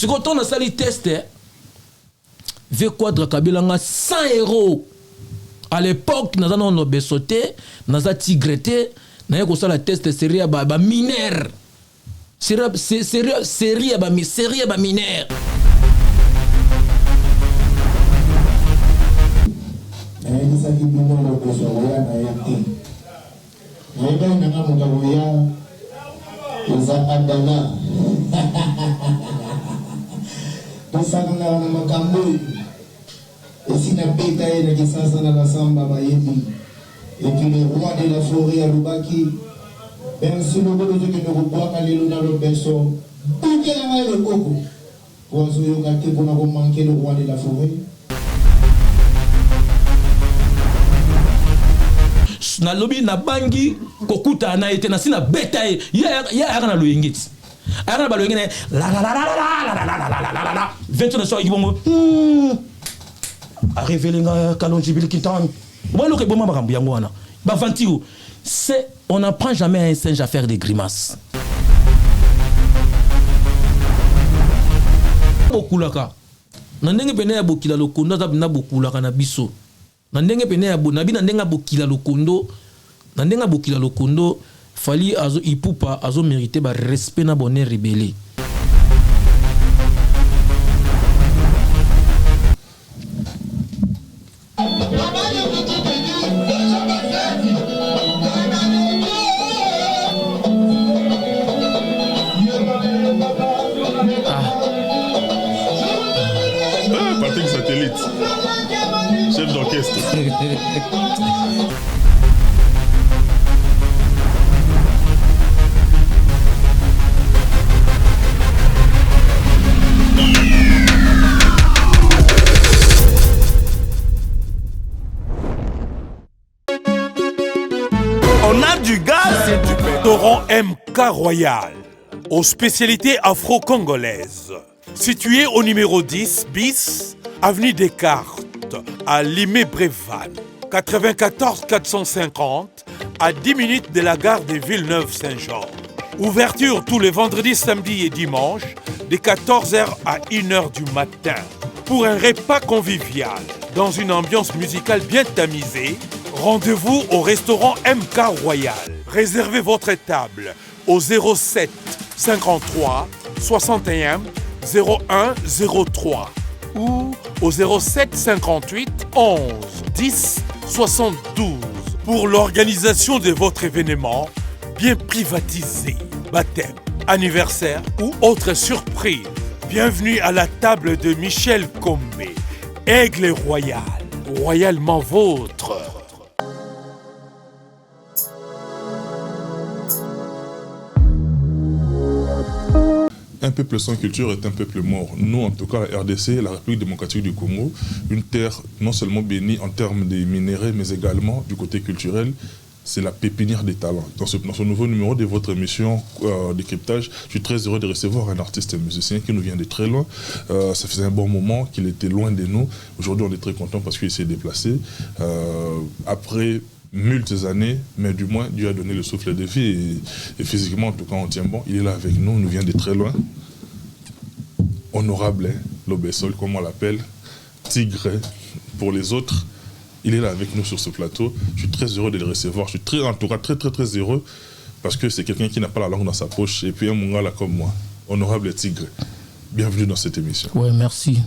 Si on a sali test, V Quadra Kabilanga 100 €. À l'époque, nous avons besoté, nous avons tigreté, nous avons fait la test série à mineur. Série à mineur. Et si la bêta est qui s'en la samba bayebi et puis le roi de la forêt à Lubaki, ben si le gros de que nous bois calé dans le berceau, tout est le coco. Pour ce yogaté pour nous manquer le roi de la forêt. Na lobby na bangi kokuta na été na sina bêta ya na lo yingit. Ara ba lo yingene la 20 de soir ibongo. A révélé Kalonji Billy Kintan. On n'apprend jamais à un singe à faire des grimaces. Bokulaka. Nandenge pene ya bokila lokondo na bokulaka na biso. Nandenge pene ya bonabi nandenga bokila lokondo. Nandenga bokila lokondo fali azo ipupa azo mérité ba respect na bonheur rébellé. Patrick Satellite, chef d'orchestre. On a du gaz et du pétrole. Restaurant MK Royal, aux spécialités afro-congolaises. Situé au numéro 10 bis, avenue Descartes, à Limay-Brévannes, 94 450, à 10 minutes de la gare de Villeneuve-Saint-Jean. Ouverture tous les vendredis, samedis et dimanches, de 14h à 1h du matin. Pour un repas convivial, dans une ambiance musicale bien tamisée, rendez-vous au restaurant MK Royal. Réservez votre table au 07 53 61 01 03 ou au 07 58 11 10 72 pour l'organisation de votre événement bien privatisé, baptême, anniversaire ou autre surprise. Bienvenue à la table de Michel Combé, Aigle Royal, royalement vôtre. Un peuple sans culture est un peuple mort. Nous, en tout cas, la RDC, la République démocratique du Congo, une terre non seulement bénie en termes de minéraux, mais également du côté culturel, c'est la pépinière des talents. Dans ce nouveau numéro de votre émission Décryptage, je suis très heureux de recevoir un artiste musicien qui nous vient de très loin. Ça faisait un bon moment qu'il était loin de nous. Aujourd'hui, on est très content parce qu'il s'est déplacé. Après multiples années, mais du moins Dieu a donné le souffle de vie et physiquement en tout cas on tient bon. Il est là avec nous, il nous vient de très loin. Honorable, hein, Lobesol comme on l'appelle, tigre pour les autres. Il est là avec nous sur ce plateau. Je suis très heureux de le recevoir. Je suis en tout cas très heureux parce que c'est quelqu'un qui n'a pas la langue dans sa poche et puis un mongala comme moi. Honorable tigre, bienvenue dans cette émission. Ouais, merci.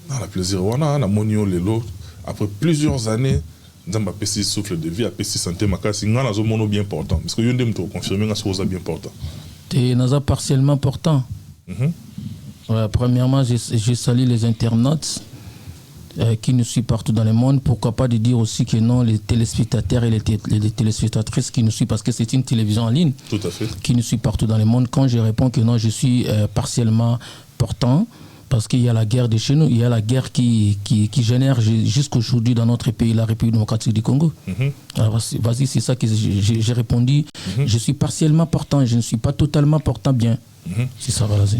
On a plaisir. On a monio lelo après plusieurs années. Nzamba pesi souffle de vie, pesi santé makasi ngana zo mono bien portant parce que yonde mto confirmer nga soza bien portant. T'es naza partiellement portant. Premièrement, je salue les internautes qui nous suivent partout dans le monde. Pourquoi pas de dire aussi que non, les téléspectateurs et les téléspectatrices qui nous suivent, parce que c'est une télévision en ligne. Tout à fait. Qui nous suivent partout dans le monde. Quand je réponds que non, je suis partiellement portant, parce qu'il y a la guerre de chez nous, il y a la guerre qui génère jusqu'aujourd'hui dans notre pays, la République démocratique du Congo. Alors vas-y, c'est ça que j'ai répondu. Je suis partiellement portant, je ne suis pas totalement portant bien. C'est ça, vas-y.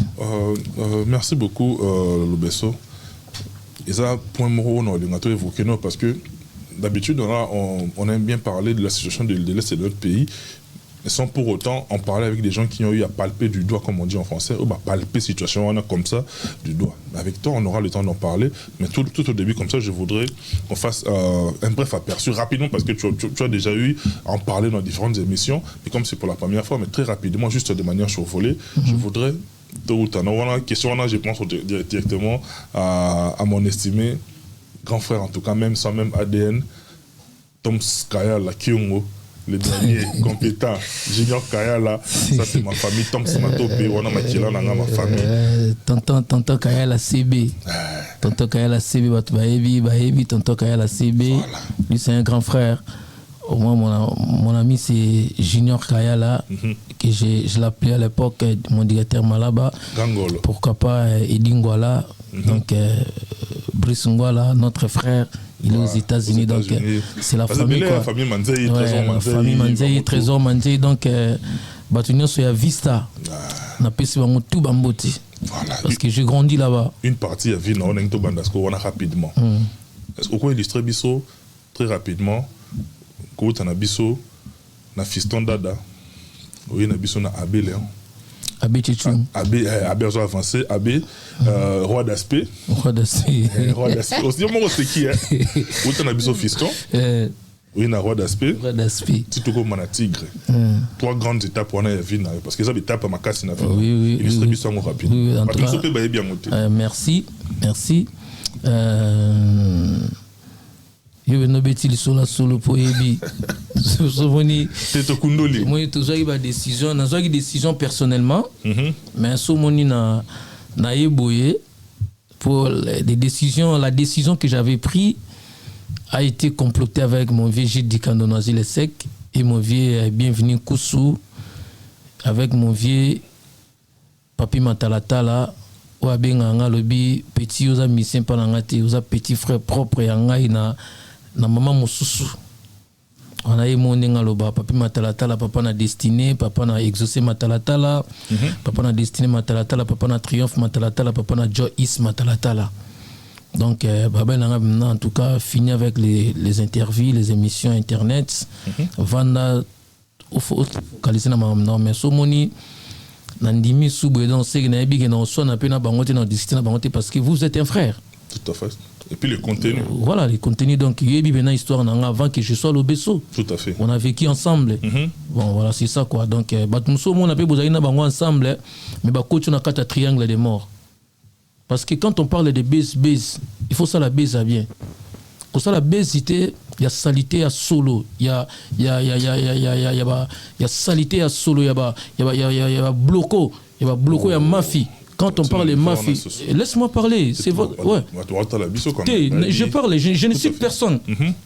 Merci beaucoup, Lobesso. Et ça, point mot, on a évoqué, parce que d'habitude, on aime bien parler de la situation de l'Est et de notre pays. sans pour autant en parler avec des gens qui ont eu à palper du doigt, comme on dit en français, ou palper situation on a comme ça du doigt. Avec toi, on aura le temps d'en parler, mais tout au début, comme ça, je voudrais qu'on fasse un bref aperçu rapidement, parce que tu as déjà eu à en parler dans différentes émissions, et comme c'est pour la première fois, mais très rapidement, juste de manière survolée, je voudrais, voilà, question là, je pense directement à mon estimé grand frère, en tout cas, même sans même ADN, Tom Kayala Kiongo. Le dernier compétent, Junior Kayala, ça c'est ma famille, Tom Smatope, on a ma famille. Tonton Kayala CB. Tonton Kayala CB, Baebi, Tonton Kayala CB. Lui c'est un grand frère. Au moins mon ami c'est Junior Kayala, que je l'appelais à l'époque mon directeur Malaba. Gangolo. Pourquoi pas Edingwala, donc Brice Ngwala, notre frère. Il est aux États-Unis, donc c'est la famille. La famille Manzei, Trésor Manzei. La famille Manzei, Trésor Manzei, donc Batunio Soya Vista. On a pu se faire tout bamboti. Parce que j'ai grandi là-bas. Une partie à Vina, on a tout bandasco, on a rapidement. Est-ce qu'on peut illustrer Bisso très rapidement? Quand on a Bisso, on a Fiston Dada, on a Bisso, on a Abbé Léon. Abbé Tchétchoum. Abbé avancé, Abbé, roi d'aspect. Roi d'aspect. Roi d'aspect. Aussi, moi, c'est qui, hein? Où t'en as Bisso Fiston? Oui, un roi d'aspect. Roi d'aspect. C'est tout comme un tigre. 3 grandes étapes pour la vie, parce que ça, étape à ma casse, oui. Illustre Bisso rapide. Oui, en tout cas. Merci. Je vais nous mettre sur solo pour Ebi. C'est au Kundoli. Moi, j'ai toujours eu des décisions personnellement, mais sur mon na eboye pour des décisions. La décision que j'avais prise a été complotée avec mon vieux Gilles Dikandonoisi le Sec et mon vieux Bienvenu Koussou, avec mon vieux Papi Matalatala. Ou à Benganga lobi petit oza mission panangati oza petit frère propre yangai na maman mosusu. On a eu mon ngaloba Papi Matalatala, papa na destiné, papa na exaucé Matalatala, papa na destiné Matalatala, papa na triomphe Matalatala, papa na Joyce Matalatala. Donc Baba Nanga maintenant en tout cas fini avec les interviews, les émissions internet. Vanda au focaliser na maman mais somoni Nandimi Souboué, donc c'est que nous sommes un peu dans bangote parce que vous êtes un frère. Tout à fait. Et puis le contenu. Voilà, les contenus. Donc, il y a une histoire avant que je sois au Besso. Tout à fait. On a vécu ensemble. Bon, voilà, c'est ça quoi. Donc, on a pu vous ensemble, mais coach, on a 4 triangles de mort. Parce que quand on parle de base, il faut ça la base à bien. Pour ça, la base, il y a salité à solo, il y a salité à solo, il y a bloco, il y a bloco, il y a mafie. Quand on parle de mafie, laisse-moi parler. C'est votre. Ouais. Je parle, je n'insulte personne.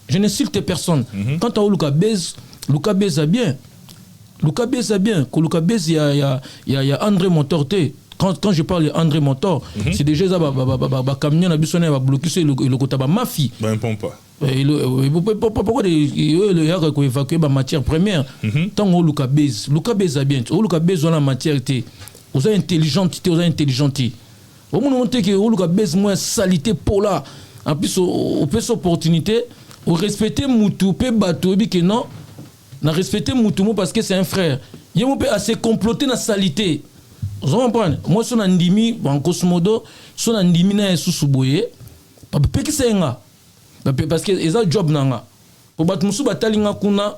Je n'insulte personne. Quand on a Luka Bez a bien. Luka Bez a bien. Quand Luka Bez, il y a André Montorté. Quand je parle d'André Montor, c'est déjà ça, camion a bloqué le côté de la mafie. Pourquoi le gars qui évacue la matière première? Tant que Luka Bez a bien. Luka Bez a la matière. Vous êtes intelligente, vous êtes intelligente. Au moment où Luka Bez moins salité pour là. En plus, on peut cette opportunité, on respecte Moutou, peut battre, que non, on respecte Moutou parce que c'est un frère. Il peut assez comploter la salité. Vous comprenez? Moi, je suis un ndimi, en Cosmodo, je suis un ndimi na Souboye. Parce que c'est un job. Pour battre Moussou Batalinga Kuna,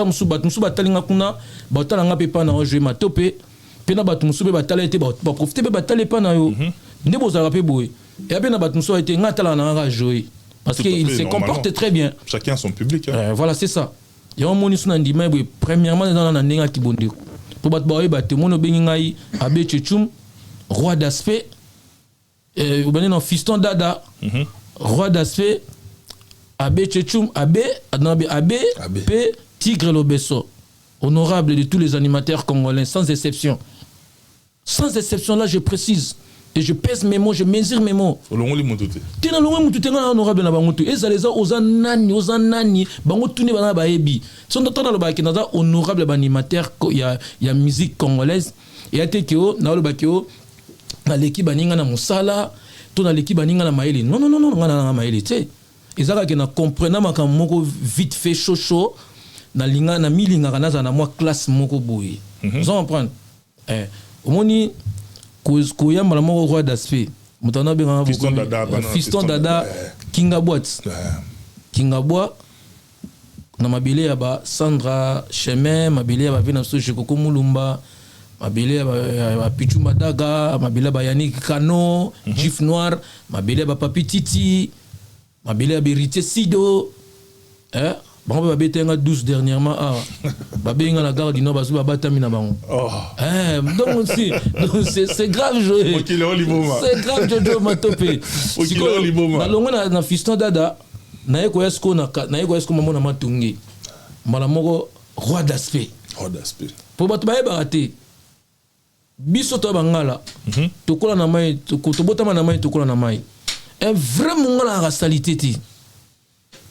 Moussou Batalinga Kuna, Batalanga Pepa na jouer ma topé, Pena Batmoussou Batala était profiter de Batale Panayo. Ne vous a rappelé Boué. Et après, Batmoussou a été Natala na jouer. Parce qu'il se comporte très bien. Chacun son public. Voilà, c'est ça. Il y a un monde qui est ndimi, premièrement, dans la Nenga qui bonde. Pour battre Baoui, Batemono Bengingaï, Abbé Tchétchoum, roi d'aspect, Fiston Dada, roi d'aspect, Abbé Tchétchoum, Abbé, P, Tigre Lobesso, honorable de tous les animateurs congolais, sans exception. Sans exception, là, je précise. Et je pèse mes mots, je mesure mes mots. Tina longo mutu tenga honorable na bangotu. Ezaleza ozanani, bangotu ne bana baebi. Son tata lo ba ki naza honorable animateur ya musique congolaise. Et atekeo na lo ba keo na l'équipe baninga na musala, to na l'équipe baninga na maeli. Non ngana na maeli, tu sais. Ezaka ke na comprendre makamoko vite fait chaud. na linga na milinga kana za na moi classe moko boye vous comprenez omoni ko yamba moko roi d'aspect mutana benga fiston dada kinga boîte kinga boîte na mabele ya ba Sandra Chemin mabele ya ba vina so Jekoko Mulumba mabele ya ba Pichu Madaga mabele ya ba Yannick Kano Gif Noir mabele ya ba Papi Titi mabele ya Berité Sido bango ba betenga 12 dernièrement ba benga la gare du Nord bazu ba batami na bango donc c'est grave joué c'est grave Jojo Matope na longo na fiston dada na yeko esko maman na matungi mbala moko roi d'aspect po bato ba yeba biso to bangala tokola na mai to botama na mai tokola na mai un vrai mongala la salité ti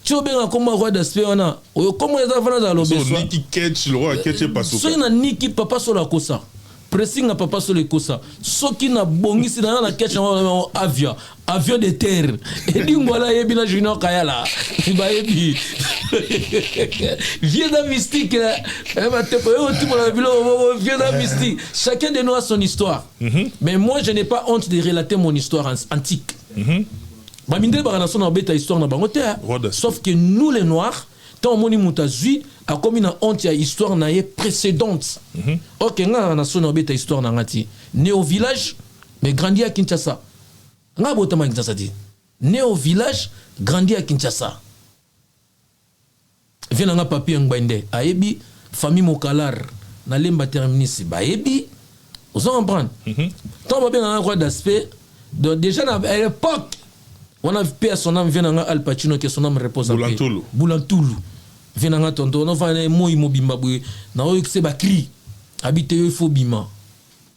tu benga comme roi d'aspect ona o comme les enfants dans l'obéissance so niki catch le roi catch pas so na niki papa so la kosa pressing papa so le kosa so ki na bongisi na catch avion de terre et dit voilà yebi na Junior Kayala ba yebi vieux d'un mystique ba te ko yo tout la bilo vieux d'un mystique chacun de nous a son histoire mais moi je n'ai pas honte de relater mon histoire antique ba minde ba na son beta histoire na bango te sauf que nous les noirs tant moni mutazui a comme une honte ya histoire na ye précédente OK nga na son beta histoire na ngati né au village mais grandi à Kinshasa nga botama Kinshasa dit né au village grandi à Kinshasa vient nga papier ngbainde ayebi famille Mokalar na lemba terminus ba yebi vous comprendre tant ba bien un roi d'aspect donc déjà à l'époque on a payé son nom vient nga Al Pacino que son nom repose en paix Boulantulu vient nga tonto on va na moi mobimba boy na o c'est ba cri habiter il faut bima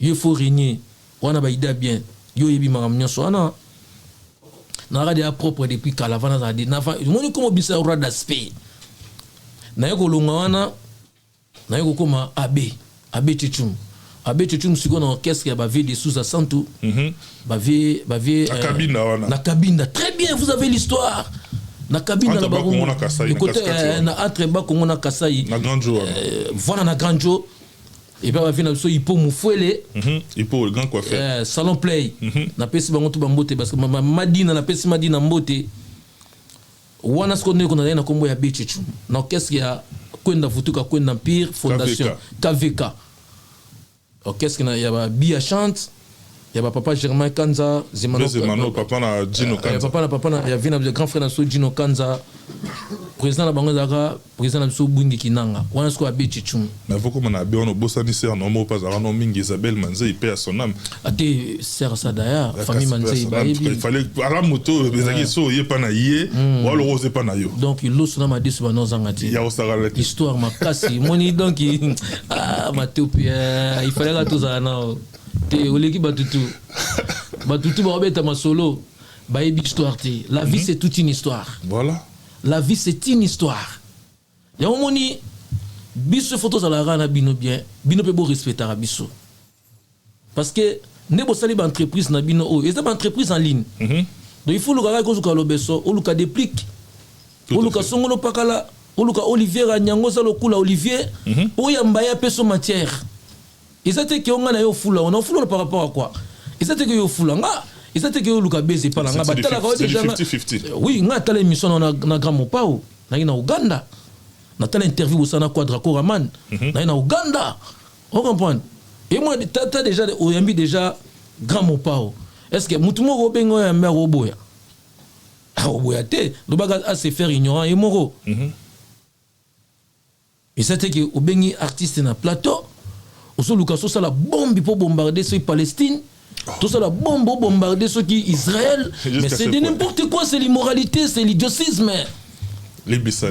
il faut régner on a ba idée bien yo yebi maram nyonso ana na radio propre depuis Calavana za di na fa moni comme bisa roi d'aspect na yeko longa wana na yeko koma abe Tchum siko na orchestre ya ba vie de Souza Santu ba vie na cabine très bien vous avez l'histoire na cabine na ba côté na entre ba Kongo na Kasai na Grand Joe voilà na Grand Joe et puis va venir so Ipo Mufwele Ipo le grand coiffeur salon play na pesi bango to bambote parce que madina na pesi madina mbote wana skone ko na kombo ya Bechichu na orchestre ya kwenda vutuka kwenda Empire Fondation KVK orchestre na ya ba Bia chante ya ba papa Germain Kanza Zemano papa na Gino Kanza papa na ya vina grand frère na so Gino Kanza président na bango zaka président na so Bungi Kinanga wana sko Bechichu mais faut comme on a bien bosani ser no mo pas no mingi Isabelle Manze il paie à son âme ate ser ça d'ailleurs famille Manze il fallait ala moto bezaki so ye pa na ye wala rose pa na yo donc il lo sona ma disu ba no zangati ya osara histoire makasi moni donc matopia il fallait que tout ça na te oleki batutu ba obeta masolo ba yebi histoire te la vie c'est toute une histoire voilà la vie c'est une histoire ya moni biso photo za la rana bino bien bino pe bo respecter biso parce que ne bo sali ba entreprise na bino o et ça ba entreprise en ligne donc il faut le gars ko zuka lo beso o luka déplique o luka songolo pakala o luka Olivier Nyango za lo kula Olivier o ya mbaya peso matière et ça te que on a yo fula on a fula par rapport à quoi et ça te que yo fula nga et ça te que yo luka beze pa nga batala ko déjà oui nga tala émission na grand mopao na Uganda na tala interview au sana Quadraco Raman na Uganda on comprend et moi t'as déjà oyambi déjà grand mopao est-ce que mutu moko bengo ya mère oboya oboya te le baga à se faire ignorant et moro et ça te que obengi artiste na plateau oso luka so la bombe pour bombarder ceux Palestine tout ça la bombe pour bombarder ceux qui Israël mais c'est de n'importe quoi c'est l'immoralité c'est l'idiotisme limbisa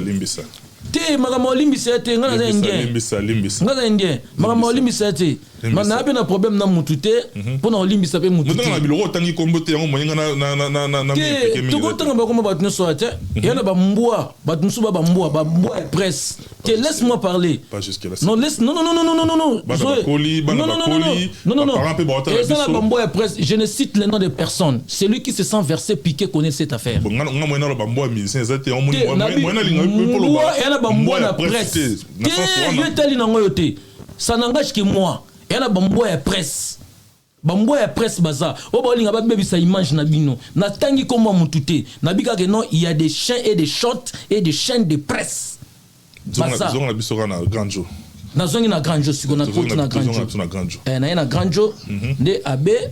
te magamo limbisa te ngana za indien ngana indien magamo limbisa te mana abe na problème na mutute pona limbisa pe mutute mutanga biloko tangi kombote yango moyenga na te to ko tanga ba ko ba tno so ate yana ba mbwa ba tnsu ba mbwa presse te laisse-moi parler pas jusque là non laisse non presse je ne cite les noms de personnes celui qui se sent versé piqué connaît cette affaire a bamboa na presse. Ça n'engage que moi. Il y a bamboa ya presse. Bamboa ya presse baza. O ba linga ba bebi sa image na bino. Na tangi comme mutute. Na bika que non, il y a des chaînes et des shorts et des chaînes de presse. Baza. Zonga biso na Grandjo. Na zongi na Grandjo siko na côté na Grandjo. Na na Grandjo de abe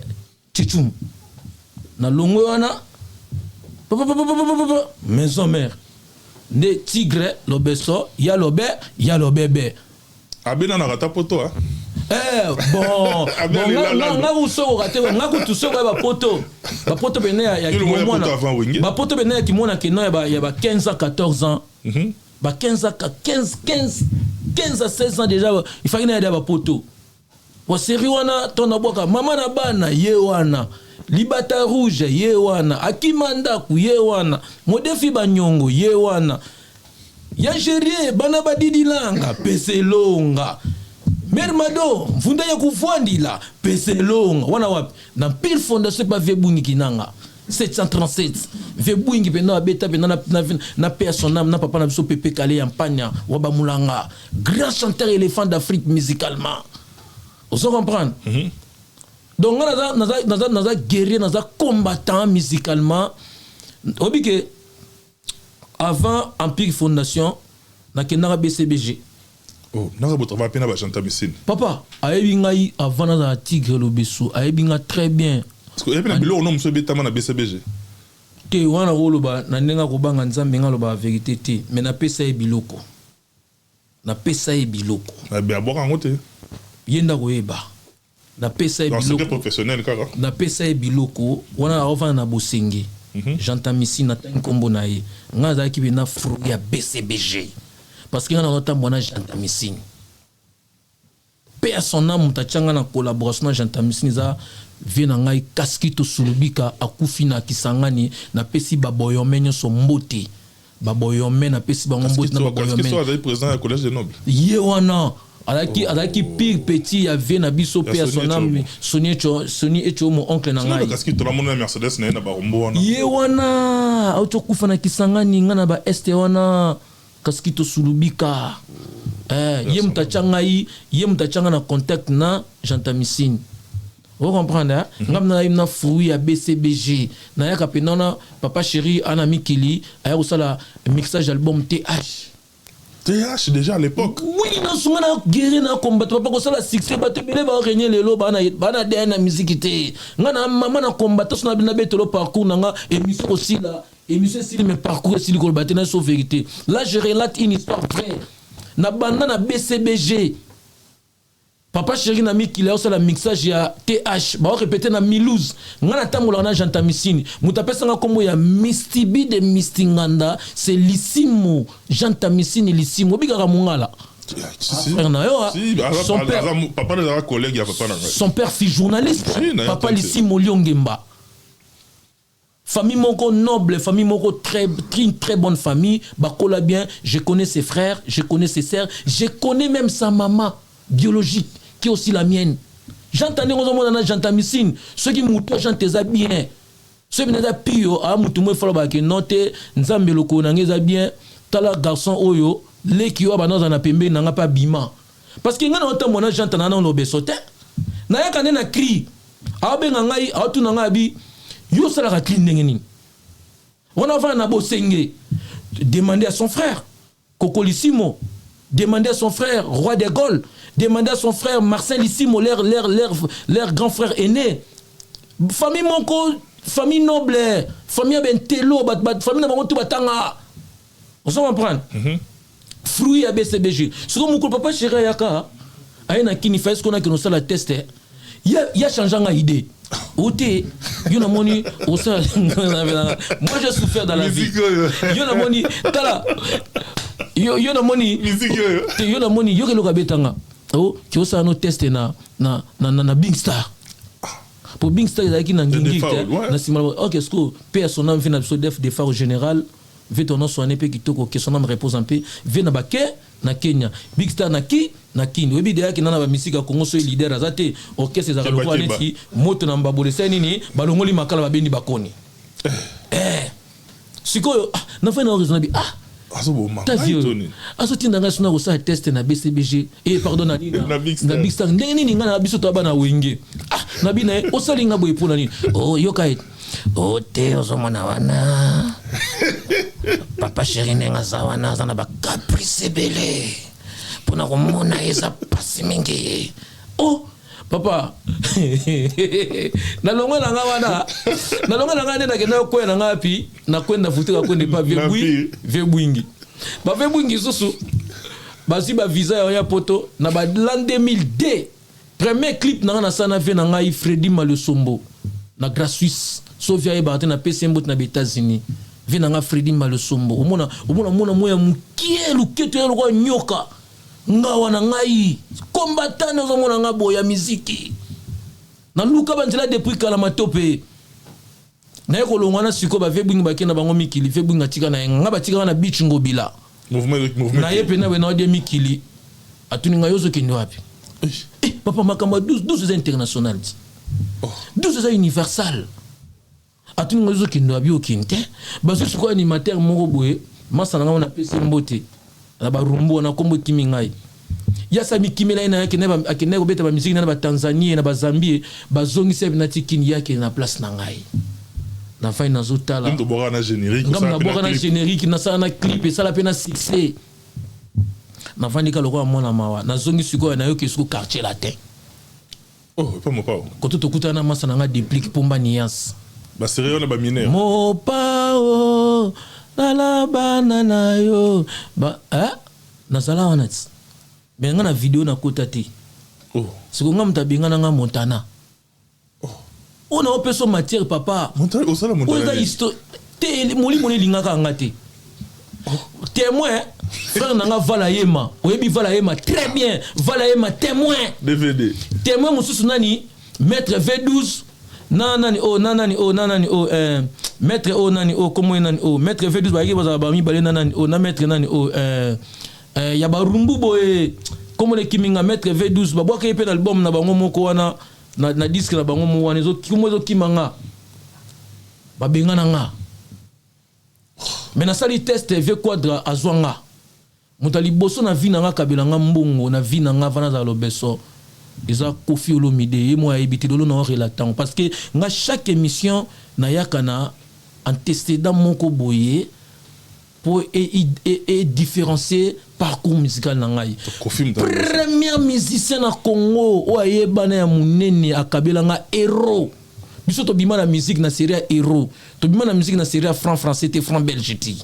Chichum. Na longo wana maison mère. De tigre lobeso, ya lobe, ya lobebe. Abena na rata poto hein. Bon nga uso rate nga kutu so ba poto. Ba poto bene ya kimona. Ba poto bene ya kimona ke no ya ba 15 ans 14 ans. Ba 15 à 16 ans déjà il fallait na ba poto. Wa seri wana tona boka mama na bana ye wana. Libata rouge ye wana, akimanda ku ye wana, modefi banyongo ye wana. Ya gérie bana badidi langa peselonga. Mermado mfunda ya kuvwandila peselonga. Wana wapi? Na pile fondation pa vebungi kinanga. 737 vebungi pena abeta pena na personnam na papa na biso pepe kale ya mpanya waba mulanga. Grand chanteur éléphant d'Afrique musicalement. Vous comprenez? Donc, nous avons guerrier, nous avons combattant musicalement. Obike, avant Empire Fondation, nous avons BCBG. Oh, nous avons travaillé avec Janta Missine. Papa, aïe, avant nous avons Tigre Lobesso, aïe, très bien. Parce que nous avons un nom de BCBG. Te wana roloba, na nenga kobanga nzambe nga loba vérité te, mais na pesa e biloko. Na pesa e biloko. Na be aboka ngote. Yenda koyeba. Na pesa e biloko professionnel kaka na pesa e biloko wana ova na bosenge Janta Missine na tangi kombo na ye nga za ki na fruit ya BCBG parce que nga na nota mwana Janta Missine personnellement mutachanga na collaboration na Janta Missine za vina ngai kaskito sulubika akufi na kisangani na pesi baboyo menyo so mbote baboyo men na pesi bango mbote na baboyo men kaskito président du collège des nobles ye wana alaki pire petit ya vie na biso pe sonam Sony echo mon oncle na ngai parce que tout le monde na Mercedes na ba rombo wana ye wana auto kufa na kisangani ngana ba este wana kaskito sulubika ye mutachanga na contact na Janta Missine. Vous comprenez? Ngam na fruit ya BCBG na ya kapenona papa chéri ana mikili aya usala mixage album TH déjà à l'époque. Oui, nous sommes guéris na combattre pas que ça la succès bato bele ba régner lelo bana na musique té. Ngana maman na combattre so na betelo parcours nanga émission aussi là. Émission si mes parcours si le battre na so vérité. Là je relate une histoire vraie. Na banda na BCBG. Papa chéri na miki là ça la mixage ya TH ba répéter na Milouz ngana tambola na Janta Missine mutapesa nga kombo ya Mistibi de Mistinganda c'est Lissimo Janta Missine Lissimo bigara mungala son père papa na collègue ya papa na son père fils journaliste papa Lissimo Lyongemba famille moko noble famille moko très bonne famille bakola bien je connais ses frères je connais ses sœurs je connais même sa maman biologique qui est aussi la mienne. J'entendais dans Janta Missine, ceux qui m'ont chanté bien. Ceux qui m'ont pio, ah, moutoumou, il faut que note, nzambe loko, n'angeza bien, tala garçon oyo, les qui ont dans un pembe, n'anga pas bima. Parce que n'a autant mon agent dans un obesote, n'a ya kané na cri, ah ben ngai, ah tout n'anga bi, yo sala la clean n'engeni. On a va na bosenge, demander à son frère, Kokolissimo, demander à son frère, Roi de Gaulle, demander à son frère Marcel Lissimo, leur grand frère aîné. Famille monko, famille noble, famille bentelo, famille na tout batanga. On s'en comprend. Fruit à BCBG. Ce que mon papa chéri yaka, aïna kini fait ce qu'on a que nous ça la tester. Il y a changé une idée. Oté, yona moni, moi j'ai souffert dans la vie. Yona moni, tala. Yona moni, yona moni, yoke loka betanga. Oh, qui osa no test na Big Star. Pour Big Star il na ngingi na simal. OK, sco personnel vient na des phares général, veut ton nom soigner pe kitoko que son nom repose un peu, vient na baké na Kenya. Big Star na ki na Kini. Webi de ki na ba misika Congo so leader azate orchestre za lokwa neti moto na mbabole sa nini balongoli makala ba bendi bakoni. Sikoyo na fa na horizon bi T'as vu? Azotinda nga suna kosa test na BCBG. Pardon na nini? Na Big Star. Ndenge nini nga na biso to bana wenge. Na bina osalinga boy pona nini? Yokai. Te ozomona wana. Papa chéri nenga zawana zana ba caprice belé. Pona komona eza pasi mingi. Papa, nalonga nanga wana, nalonga nanga nena kena kwe nanga api, na kwenda futika kwende pa vebwingi. Ba vebwingi susu, basi ba visa ya poto, na ba l'an 2002, premier clip nanga na sana ve nanga i Freddy Malosombo, na Gra Suisse, Sofia e barte na PC mbot na États-Unis, ve nanga Freddy Malosombo. Omona moya mukie luketo ya lokwa nyoka. Nga wana ngai combattant zo mona nga boya muziki na luka banzela depuis kala matope na yeko longwana siko ba vebwingi bakena bango mikili vebwinga tika na nga batika na beach ngobila mouvement na yepe na we na ode mikili atuni nga yozo kende wapi papa makamba 12 international 12 universal atuni nga yozo kende wapi okinte baso siko animateur moko boye masana nga na PC mbote na barumbu na kombo kimi ngai ya sami kimela ina yake na akene ko beta ba musique na ba Tanzanie na ba Zambie bazongi sebe na tikini yake na place na ngai na fa ina zotala ngam bora na générique na sa na clip et ça la pena succès na fandika lokwa mona mawa na zongi siko na yoke siko quartier latin pas mo pa koto tokuta na masa na nga déplique pomba nuance ba sérieux na ba mineur mo pa la banana yo ba na sala wanati benga na video na kota te siko nga mutabenga na nga Montana on a opeso matière papa Montana osala Montana histo te moli lingaka nga te témoin frère na nga Valayema oyebi Valayema très bien Valayema témoin DVD témoin mususu nani maître V12 nanani maître nani comment nani maître V12 ba yeba ba mi balé nani na maître nani ya ba rumbu boye comme le kiminga maître V12 ba boka yepe na album na bango moko wana na disque na bango mo wana zo kimanga ba bengana nga mais na sali test V quadra azwanga mutali boso na vina nga kabela nga mbongo na vina nga vana za lobeso eza Kofi Olomide et moi ebiti dolo na relatant parce que nga chaque émission na yakana antécédent moko boye pour et différencier parcours musical na ngai premier musicien na Congo o ayebana ya munene akabela nga héros biso to bima na musique na série héros to bima na musique na série français te franc belgique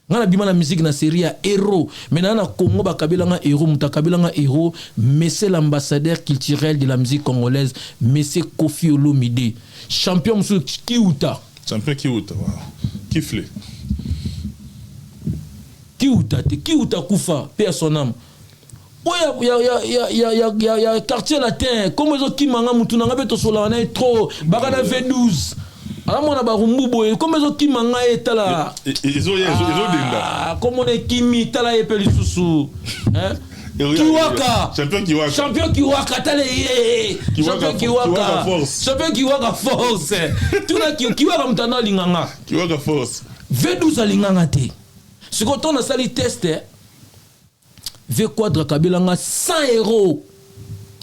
nga na bima na musique na série héros mais na Congo bakabela nga héros mutakabela nga héros monsieur l'ambassadeur culturel de la musique congolaise monsieur Kofi Olomide champion musu Kiuta wow. Kifle Kiuta kufa paix à son âme ya quartier latin comme ezo kimanga mutu nanga beto sola na trop bakana V12 ala mona ba rumbu boye comme ezo kimanga etala ezo denga comme on est kimi tala epeli susu champion Kiwaka tale champion Kiwaka force tuna Kiwaka mtana linganga Kiwaka force V12 alinganga te siko to na sali test V quadra kabela nga 100 euros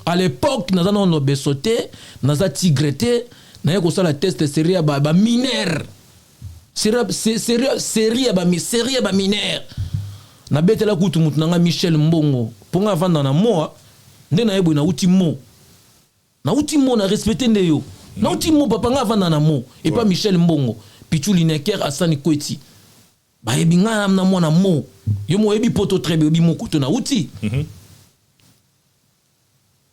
à l'époque naza no besoté naza tigreté na yeko sala test série ba mineur série ba mineur na betela kutu mutu nanga Michel Mbongo ponga vanda na moa nde na yebo na uti mo na respecter ndeyo na uti mo papa nga vanda na mo et pas Michel Mbongo Pichu Lineker Asani Kweti ba yebi nga na mona mo yo mo yebi poto trebe yebi mo kuto na uti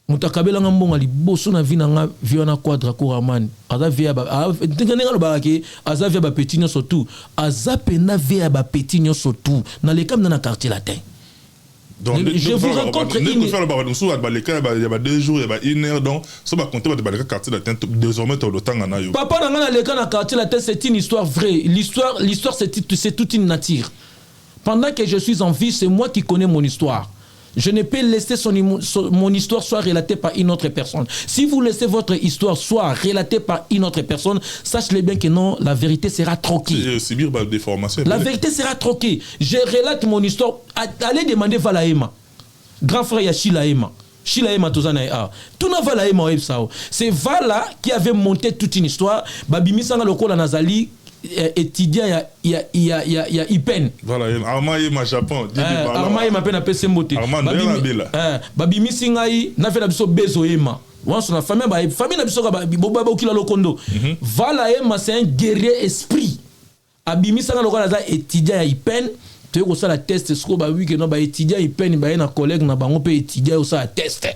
mutakabela nga mbonga liboso na vina nga viona quadra koramani aza via ba tengenga ba ke aza via ba petit nyoso tout aza pena via ba petit nyoso tout na le kam na quartier latin. Donc je vous rencontre il faut faire il y a 2 jours il y a 1 heure donc ça va compter dans le quartier latin désormais tout le temps na yo papa na nga le na quartier latin c'est une histoire vraie l'histoire c'est toute une nature pendant que je suis en vie c'est moi qui connais mon histoire Je ne peux laisser mon histoire soit relatée par une autre personne. Si vous laissez votre histoire soit relatée par une autre personne, sachez bien que non, la vérité sera troquée. Subir la déformation. La vérité sera troquée. Je relate mon histoire. Allez demander Valaema. Grand frère Yachilaema. Chilaema Tozana. Tout n'a Valaema. C'est Vala qui avait monté toute une histoire. Babimi Sanga Lokola Nazali. Étudiant il y a Ipen. Voilà, Armand ma Japon. Armand m'a peine à PC Mbote. Babimi Singai n'a fait la biso bezoema. Once on a famille na biso ba boba okila lokondo. Voilà ema c'est un guerrier esprit. Abimi Sanga lokola za étudiant ya Ipen. Tu ko sala test sko ba wi que no ba étudiant Ipen ba na collègue na bango pe étudiant au sala test.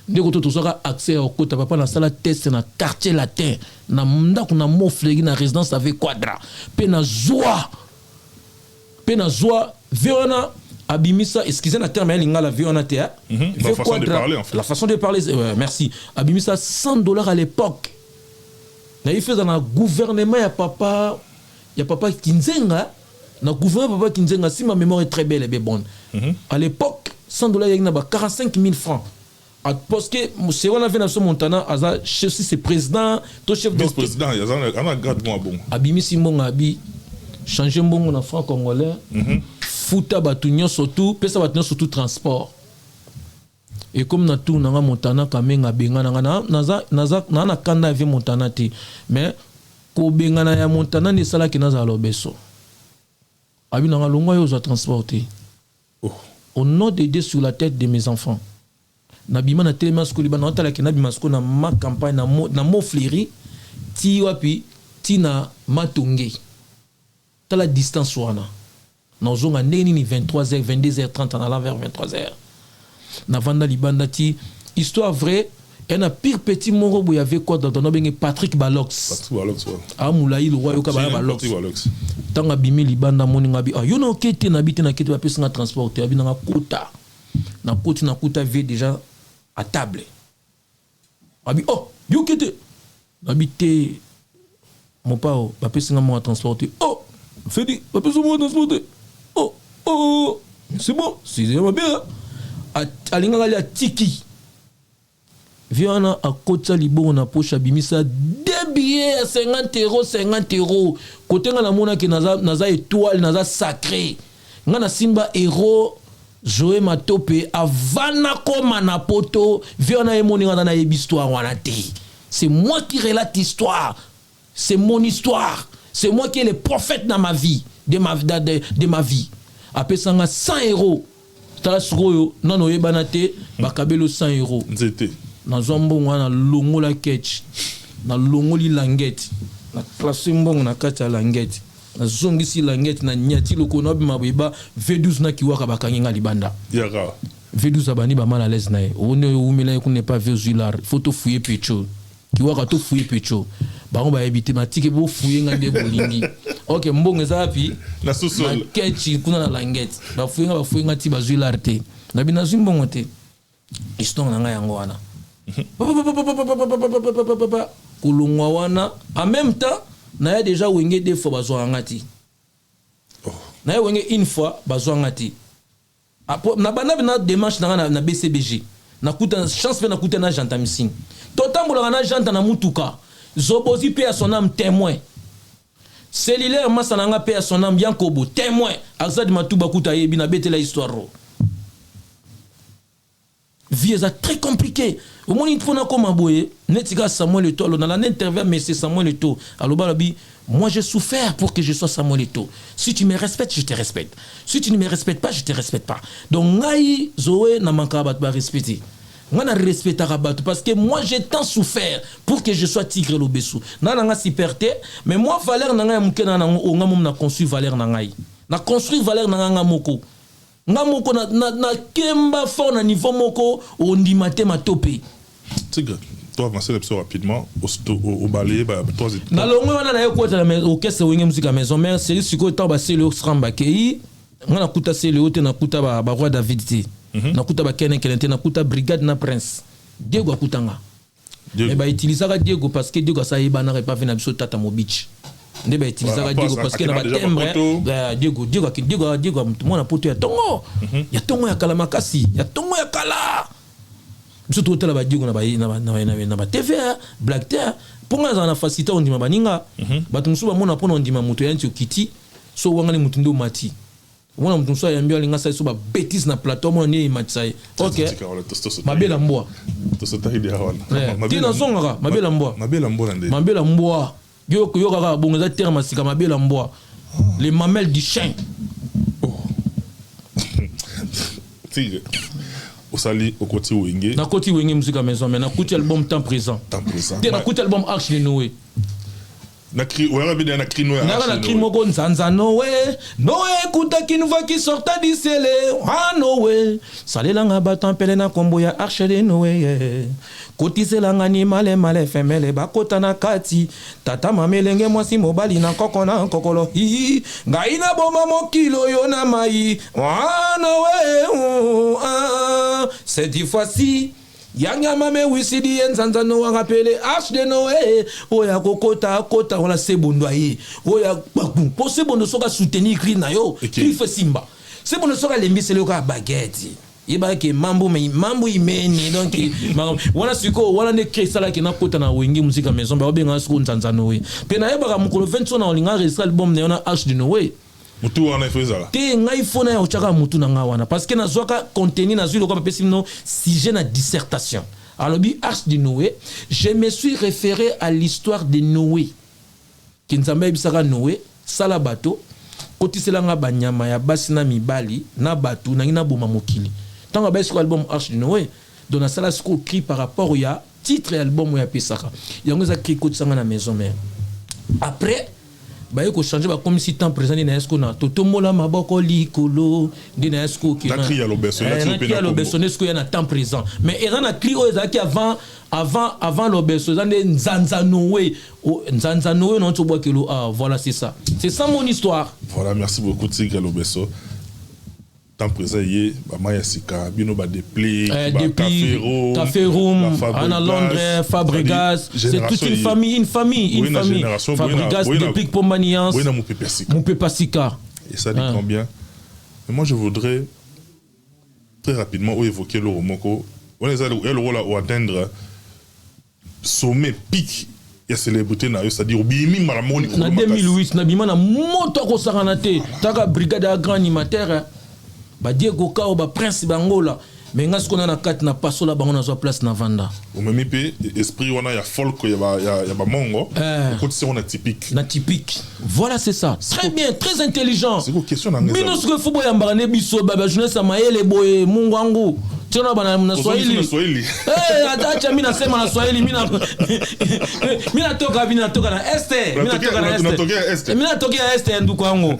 Ndeko to sera accès au côté papa na sala test na quartier latin na ndako na moflegi na résidence avec quadra pe na joie viona abimisa excusez na terme linga la viona te la façon de parler en fait. La façon de parler merci abimisa $100 à l'époque na il fait dans le gouvernement ya papa Kinzenga na gouvernement papa Kinzenga si ma mémoire est très belle et bonne à l'époque $100 il y a 45 000 francs. Parce que c'est on a vu dans ce Montana, si c'est président, tout chef de président, il y a un grade bon. Abimi Simon Abi, changer bon en franc congolais, fouta batunyo surtout, pesa batunyo surtout transport. Et comme na tout nanga Montana kamenga benga na kanda vi Montana te, mais ko benga na ya Montana ni sala ki naza lobeso. Abi nanga longo yo za transporter. Au nom de Dieu sur la tête de mes enfants. Nabima na tellement ce que liban na tala ke nabima ce na ma campagne na mo fléri ti wapi ti na matonge tala distance wana na zonga ndeni ni 23h 22h30 na la vers 23h na vanda libanda ti histoire vraie et un pire petit moro il y avait quoi dans ben Patrick Balox amulayi le roi yoka Balox tanga bimi libanda moninga bi yo no kete na bité na kete ba pesa na transporter abi na kota na koti na kota vie déjà à table. Abi oh, you kete. Habité mon pao, papa c'est moi transporter. Oh, Fedi, papa c'est moi transporter. Oh, c'est bon, c'est bien. Alinga gali a tiki. Viana à côté libo na poche abimisa 2 billets à 50 €. Côté ngana mona ki naza étoile, naza sacré. Ngana simba héros Joé Matope avana koma na poto viona emoninga na histoire wana te. C'est moi qui relate l'histoire. C'est mon histoire. C'est moi qui est le prophète dans ma vie, de ma vie. Après ça 100 €. Tala sukoyo nano yebana te bakabelo 100 €. Nzete. Na zombo wana longo la ketch. Na longo li languette. Na place mbongo na kata languette. Na zongisi languette na nyati loko na bima beba V12 na kiwaka bakanginga libanda. Yara. V12 abani ba mal à l'aise nae. On umela ko n'est pas vésular. Faut to fouiller pecho. Kiwaka to fouiller pecho. Ba on ba éviter matike bo fouiller ngande bolingi. OK, mbongo zapi na sous-sol. Na ketchi kuna na languette. Ba fouiller ngati bazular te. Na bina zimbongo te. Histoire na nga yango wana. Kulungwa wana en même temps na ya déjà wenge 2 fois bazwa ngati. Na ya wenge une fois bazwa ngati. Na bana na démarche na BCBG. Na kuta chance pe na kuta na janta missing. Totambola na janta na mutuka. Zobozi pe à son âme témoin. Cellulaire masananga pe à son âme Yankobo témoin. Azad Matuba kuta yebi na betela histoire. Vie est très compliqué. Au moins il faut na comme aboye, netika Samuel Eto'o dans l'interview mais c'est Samuel Eto'o. Alors balabi, moi j'ai souffert pour que je sois Samuel Eto'o. Si tu me respectes, je te respecte. Si tu ne me respectes pas, je te respecte pas. Donc ngai Zoé na manka ba respecter. Moi na respecter rabat parce que moi j'ai tant souffert pour que je sois Tigre Lobesu. Na nga superté, mais moi valeur na nga mukena na nga mom na construire valeur na ngai. Na construire valeur na nga moko. Ngamoko na kemba fort na niveau moko ondimate matope. Tigre, toi avancer rapidement au balai ba 3 étoiles. Na longo wana na yoko ta au kese wenge musique à maison mère c'est ce que temps ba c'est le stramba kei ngana kuta c'est le hote na kuta ba roi David ti na kuta ba kenen kelente na kuta brigade na prince Diego akutanga et ba utiliser Diego parce que Diego ça yeba na pas venir biso tata mo beach nde ba utilisaka Diego parce que na ba timbre Diego mona poto ya tongo ya tongo ya kala makasi ya tongo ya kala surtout tala ba Diego na ba TV Black Terre ponga za na facilité ondima baninga bato musu ba mona pona ondima muto ya kiti so wanga ni mutu ndo mati mona mutu so ya mbio linga sa so ba bêtise na plateau mona ni matsai OK mabela mbwa to so taidi hawana tina songa mabela mbwa ndé mabela mbwa yo kaka bonga terme masika mabela mbwa les mamelles du chien tigre osali okoti wenge na koti wenge musique maison mais na kuti album temps présent na kuti album Arche de Noé na cri ouais bien na cri Noé na cri moko nzanza Noé kuta kinuva qui sorta du ciel Noé salelanga batampele na kombo ya Arche de Noé kotiselanga ni male femele bakota na kati tata mamelenge mwasi mobali na koko na kokolo ngai na boma mokilo yo na mai Noé cette fois-ci yanga mame wisidi nzanza no rappelé Arche de Noé oya kokota wala sebondo aye oya bakun po sebondo soka soutenir cri na yo il fait simba sebondo soka lembisele yo ka baguette iba ke mambo imeni donc wala siko wala ne krisala ke na kota na wengi musique maison ba obenga siko nzanza Noé pe na yeba ka mukolo 20 na olinga registre album na Arche de Noé mutu wana ifezala te ngai fona ya ochaka mutu na nga wana parce que na zwaka contenu na zwilo ko pesi no sujet na dissertation alors bi Arche de Noé je me suis référé à l'histoire de Noé kinzamba bisaka Noé sala bato kotiselanga banyama ya basi na mibali na bato na ngina boma mokili tanga ba sur album Arche de Noé dona sala siko cri par rapport ya titre album ya pesaka yango za cri kotisanga na maison mère après ba yeko changer ba comme si temps présent na esko na totomola maboko likolo dina esko ki na cri ya lobeso na lobeso esko ya na temps présent mais era na cri o ezaki avant lobeso za nzanza Noé non to bokelo voilà c'est ça mon histoire. Voilà, merci beaucoup Tigre lobeso. Temps présent yé ba maya sika bino ba déplé café room ana Londres Fabregas c'est toute une famille Fabregas depuis Pombanians Moupepa Sika et ça dit combien mais moi je voudrais très rapidement évoquer le Romoko on les a le rôle à atteindre sommet pic ya célébrité na yo c'est-à-dire obimi malamoni na 2008 na bima na moto ko sakana te taka brigade ya grand animateur ba Diego Kao ba prince bangola mais ngas ko na kati na pasola bango na zo place na vanda o memi pe esprit wana ya folk ya ba mongo ko tsi on typique voilà c'est ça très bien très intelligent c'est quoi question na ngeza mino ce que faut boya mbana biso ba jeunesse maele boye mungu wangu tena bana na Swahili atacha mimi nasema na Swahili mimi natoka na este mimi natokea este ndugu wangu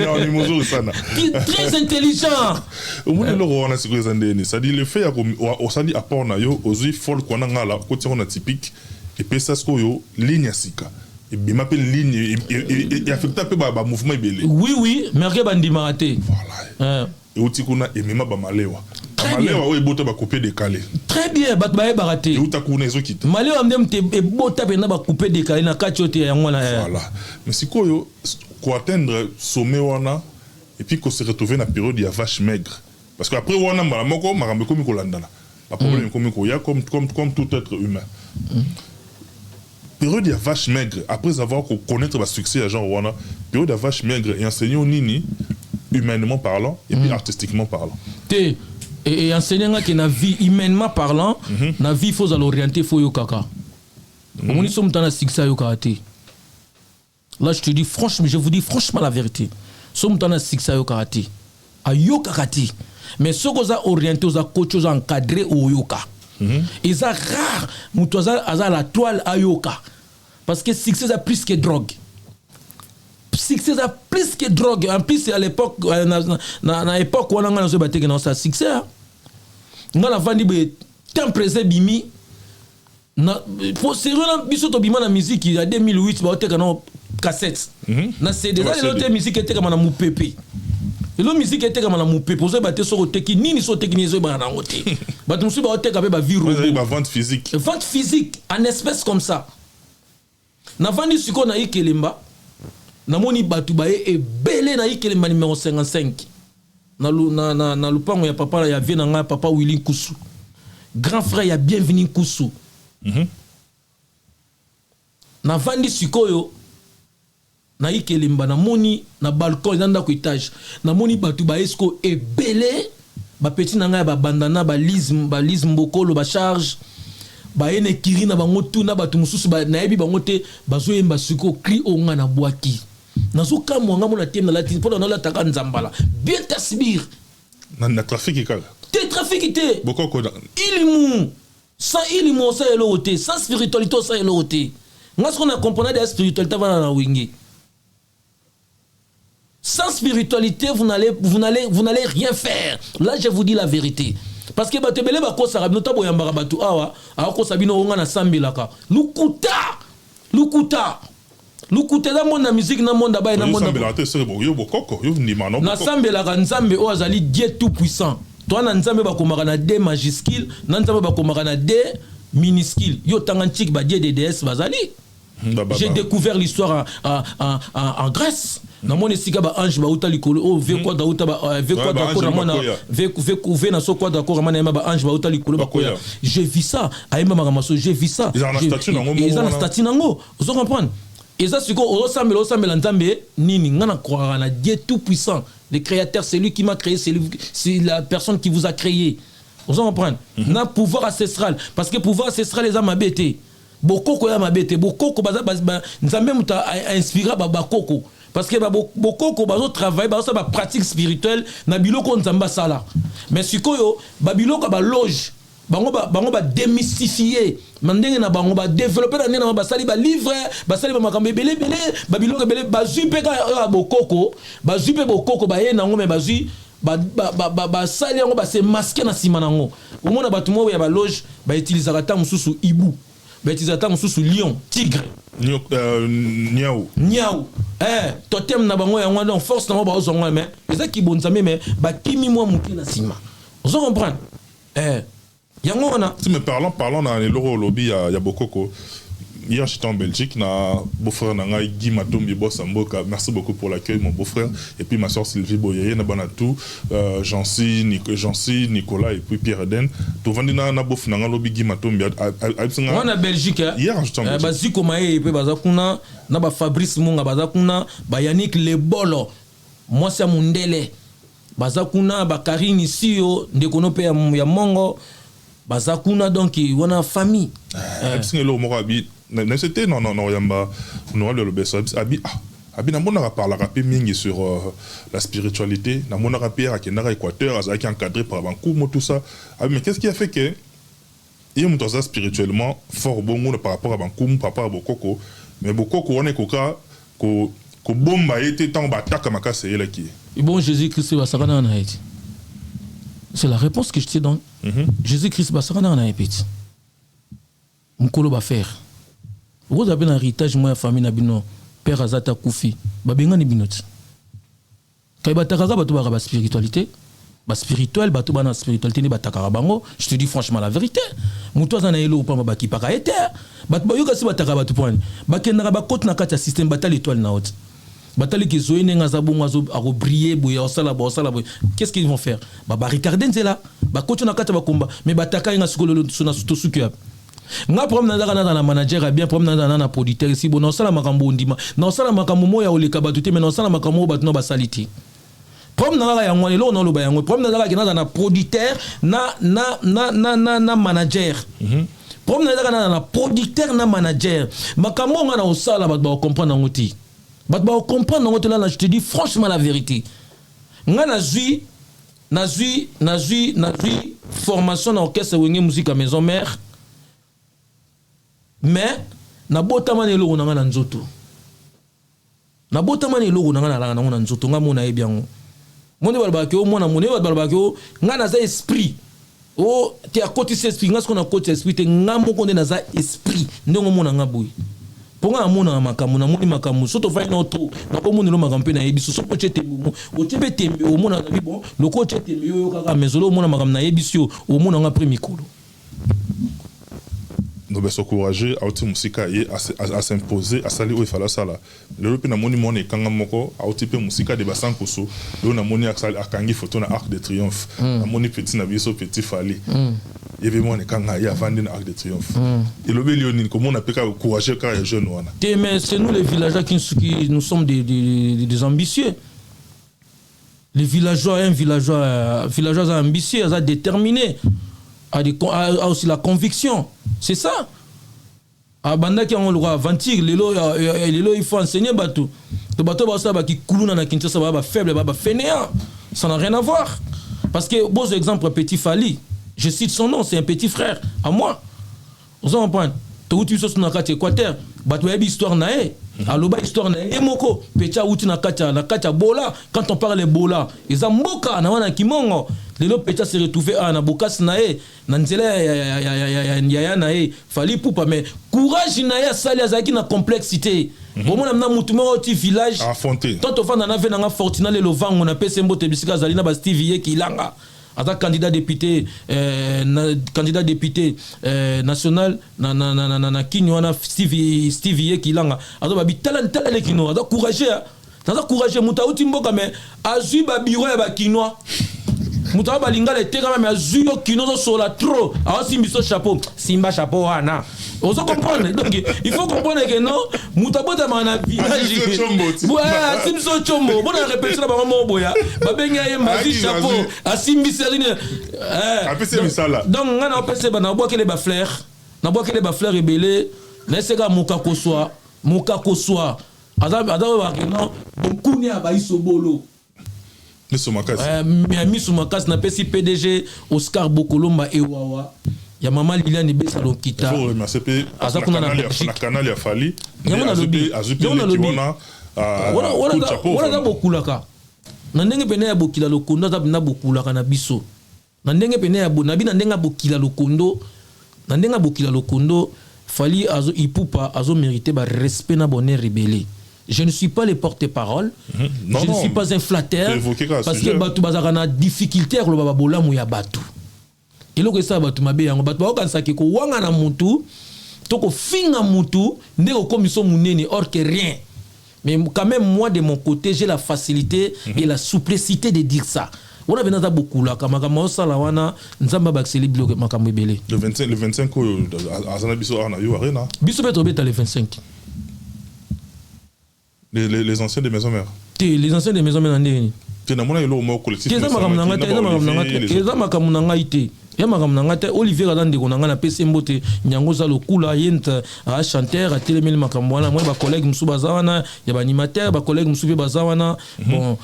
non ni mzuri sana très intelligent umuni lo wana siku ezandeni ça dit le fait ya osali apport na yo ozui folk wana ngala ko tsi on typique et pesa sko yo ligne sika et bima pe ligne et affecta pe ba mouvement belé oui mais ke bandima raté voilà et utikuna emema ba malewa malewa o ebota ba couper décalé très bien bat ba baraté et utakuna ezokita malewa ndem te ebota pe na ba couper décalé na kachote ya ngwana voilà mais sikoyo ko atteindre sommet wana et puis qu'on se retrouver dans la période de vache maigre parce que après wana malamoko marambe komi ko landana pas problème komi ko ya comme tout être humain période de vache maigre après avoir connaître le succès à genre wana période de vache maigre et enseigner au nini humainement parlant et puis artistiquement parlant et enseignant que na vie humainement parlant na vie faut l'orienter faut yo kaka on est sommes dans la succès yo kaka là je te dis franchement je vous dis franchement la vérité sommes dans la succès yo kaka a yo kaka mais ce qu'on a orienté aux coach aux encadré au yoka ils a rare mutoza à la toile à yoka parce que succès a plus que drogue. Succès a plus que drogue. En plus, à l'époque, na époque où on a se battu dans ça succès. On a vendu temps présent bimi. Pour sérieux, biso to bima na musique il y a 2008 ba oteka na cassette. Na CD ça l'autre musique était comme na mupepe. La musique était comme na mupepe. Pour ça battu so teki nini so technique ba na ngote. Ba tu ba oteka ba viro. Ba vente physique. Vente physique en espèces comme ça. Na vendu siko na ikelemba. namoni batu baye ebele na ikelemba numéro 55 na lupango ya papa ya vie na nga papa Willy Kusu grand frère ya bienvenu Kusu na vandi sikoyo na ikelemba namoni na balcon na ndako étage namoni batu baye sko ebele ba petit na nga ba bandana ba lisme mbokolo ba charge ba ene kiri na bango tu na batu mususu ba nayebi bango te bazoyemba siko cri onga na boaki nazo kamwa mona tem na latine pour na la taka nzambala bien tasbir na trafic kala te trafic te bokoko ilimu sans ilimu ça elote sans spiritualité ça elote ngas qu'on a comprendre la spiritualité va na wingi sans spiritualité vous n'allez rien faire là je vous dis la vérité parce que batebele ba ko sara nota boyamba batu awa ako sabino onga na sambilaka lukuta na monde na musique na monde ba na monde sambelate c'est bon yo bokoko yo ndima no na sambelaka nzambe o azali Dieu tout puissant toi na nzambe ba komaka na D majuscule na nzambe ba komaka na D minuscule yo tangantique ba Dieu DDS bazali. J'ai découvert l'histoire en Grèce. Na moni sika ba ange ba uta likolo o ve quoi da uta ba ve quoi d'accord mona ve couver na so quoi d'accord mona ba ange ba uta likolo ba koya. J'ai vu ça ayema makamaso j'ai vu ça. Ils ont statut nango. Vous comprenez? Et ça c'est quoi o sambela nzambe nini ngana croire na Dieu tout puissant, le créateur, c'est lui qui m'a créé, c'est la personne qui vous a créé. Vous comprenez? Na pouvoir ancestral parce que pouvoir ancestral les âmes bêté. Bokoko ya mabete bokoko baza nzambe muta inspira bakoko parce que bokoko bazo travail bazo ba pratique spirituelle na biloko nzamba sala mais sikoyo babiloko ba loge bango ba démystifier mandenge na bango ba développer na nena ba sali ba livre ba sali ba makambe belé babiloko belé bazupe ka bokoko bazupe bokoko ba ye nango me bazui ba sali yango ba se masquer na sima nango omona batu mo ya ba loge ba utiliser ta mususu ibu Betizata mususu lion, tigre. Niao. Totem na bango ya ngwa force na ba ozonga mais eza ki bonzame mais ba kimi moi muki na sima. Vous comprenez? Yango wana. Si me parlant na loro lobby ya bokoko. Hier j'étais en Belgique, na beau-frère na ngai Guy Matombi Bossamboka. Merci beaucoup pour l'accueil mon beau-frère et puis ma soeur Sylvie Boyeye na banatou, Jancy, Nicolas et puis Pierre Eden. To vandi na bof na lobby Guy Matombi on a Belgique. Hier j'étais en Belgique. Baziko maye pe bazakuna na ba Fabrice Munga bazakuna ba Yannick Lebolo. Moi c'est Mundele. Bazakuna ba Karine Sio ndekono pe ya Mongo. Bazakuna donc wana famille. Lo morabi c'était non yamba on aura le beso abi na mona parler rapé mingi sur la spiritualité na mona rapé à Kenara Équateur azaki encadré par Bankoum tout ça mais qu'est-ce qui a fait que il monte ça spirituellement fort bon par rapport à Bankoum par rapport à Bokoko mais Bokoko on est koka ko bomba était tant bataka makase yela ki bon Jésus-Christ va sakana na haiti. C'est la réponse que je te donne. Jésus-Christ va sakana na haiti. Mukolo ba faire. Vous avez un héritage moi famille na bino père azata kufi babenga ni binoti. Kay bataka ba to ba spiritualité ba spirituel ba to ba na spiritualité ni bataka bango, je te dis franchement la vérité. Muto azana elo pa ba ki pa ka été. Ba to ba yoka si bataka ba to point. Ba kenaka ba kote na kati ya système batal étoile na haute. Batali ki zoene nga zabongo azo briller boya osala boya. Qu'est-ce qu'ils vont faire? Ba barricade nzela, ba kote na kati ba komba, mais bataka nga sukolo sona to suku. Nga problème na manager bien problème na producteur ici bon sala makambo ndima na sala makambo moya oleka batute mais na sala makambo batno ba saliti problème na ya ngwane lo na lo ba yango problème na na producteur na manager problème na producteur na manager makambo nga na osala bat ba comprendre ngoti bat ba comprendre ngoti là je te dis franchement la vérité nga na zui formation na orchestre wenge musique à maison mère. Mais na botama ne logo nanga na nzoto na botama ne logo nanga na nzoto nga mona ebiango mone balba ke o mona mone balba ke o nga na za esprit o te a côté esprit nga ce qu'on a côté esprit te nga moko na za esprit ndongo mona nga boy ponga mona makamu na moni makamu soto va na auto na ko mona lo makampe na yebiso so ko chete mo o tebe tembe o mona na bon lo ko chete yo kaka mezolo mona makam na yebisio o mona nga premier kolo. nous sommes courageux à s'imposer à salir où il fallait ça là. Le pays n'a moni moni kanga moko a otipe musika de basan koso. Le n'a moni à kangi photo na Arc de Triomphe. Na moni petit na biso petit fali. Et bien moi ne kanga ya vendre na Arc de Triomphe. Et le bélioni comment on appelle courageux car les jeunes wana. Mais c'est nous les villageois qui nous sommes des ambitieux. Les villageois, un villageois ambitieux, déterminé. A aussi la conviction. C'est ça. À Banda qui a le droit ventir, il faut enseigner bateau. Le bateau qui coule dans la Kinshasa, faible, fainéant. Ça n'a rien à voir. Parce que, bon exemple, Petit Fali, je cite son nom, c'est un petit frère à moi. Vous en comprenez? Tu es dans le Équateur, tu as une histoire nae. Aloba histoire nae. Moko, Pecha outi na kacha bola. Quand on parle de bola, ils ont moka na wana kimongo. Lelo Pecha se retrouvé à na bokas nae. Nanzela ya nae. Fali poupa mais courage nae sali azaki na complexité. Bon mon amna mutu mo oti village. Affronter. Tant on fa na ve na Fortuna le lovango na pese mbote bisika zalina ba Stevie ki langa. Ata candidat député national na kinyo na Stevie Kilanga azo ba bitala le kino azo courageux muta uti mboka mais azui ba biro ya ba kinwa muta ba linga le teka mais azui yo kino zo sola trop a simbiso chapeau simba chapeau ana on se comprendre donc il faut comprendre que non muta bota mana village ouais simso chombo bona répétition ba mama boya ba benga ye mazi chapeau a simbisa apese misala donc ngana opese ba na boakele ba fleur ebele na seka muka koswa azaba ba non bokuni aba isobolo Misumakasi na pesi PDG Oscar Bokolomba Ewawa ya mama Liliane Besalo kita. Il faut remercier na canal ya Fali. Yamona lobi. Wana bokulaka. Na ndenge pene ya bokila lokondo na bokulaka na biso. Na ndenge pene ya bonabi na ndenge bokila lokondo. Na ndenge bokila lokondo Fali azo ipupa azo mériter ba respect na bonheur rebelle. Je ne suis pas le porte-parole. Je ne suis pas un flatteur. Parce que batu bazaka difficulté à lo babola mu ya batu. Et loko ça batu mabe yango batu ba kansaki ko wanga na mutu to ko finga mutu ndeko komiso munene or que rien. Mais quand même moi de mon côté j'ai la facilité et la souplicité de dire ça. On a benaza beaucoup là kama kama osala wana nzamba bakseli bloqué makambo ebele. Le 25 azana biso ana yo arena. Biso beto beta le 25. Les anciens des maisons mères. Les anciens des maisons mères ndeni. Finalement il y a le collectif. Olivier Gadande konanga na pese mbote nyango za lokula yenta a chanteur a télémil makambo wana moi ba collègue musu bazawana ya ba animateur ba collègue musu be bazawana bon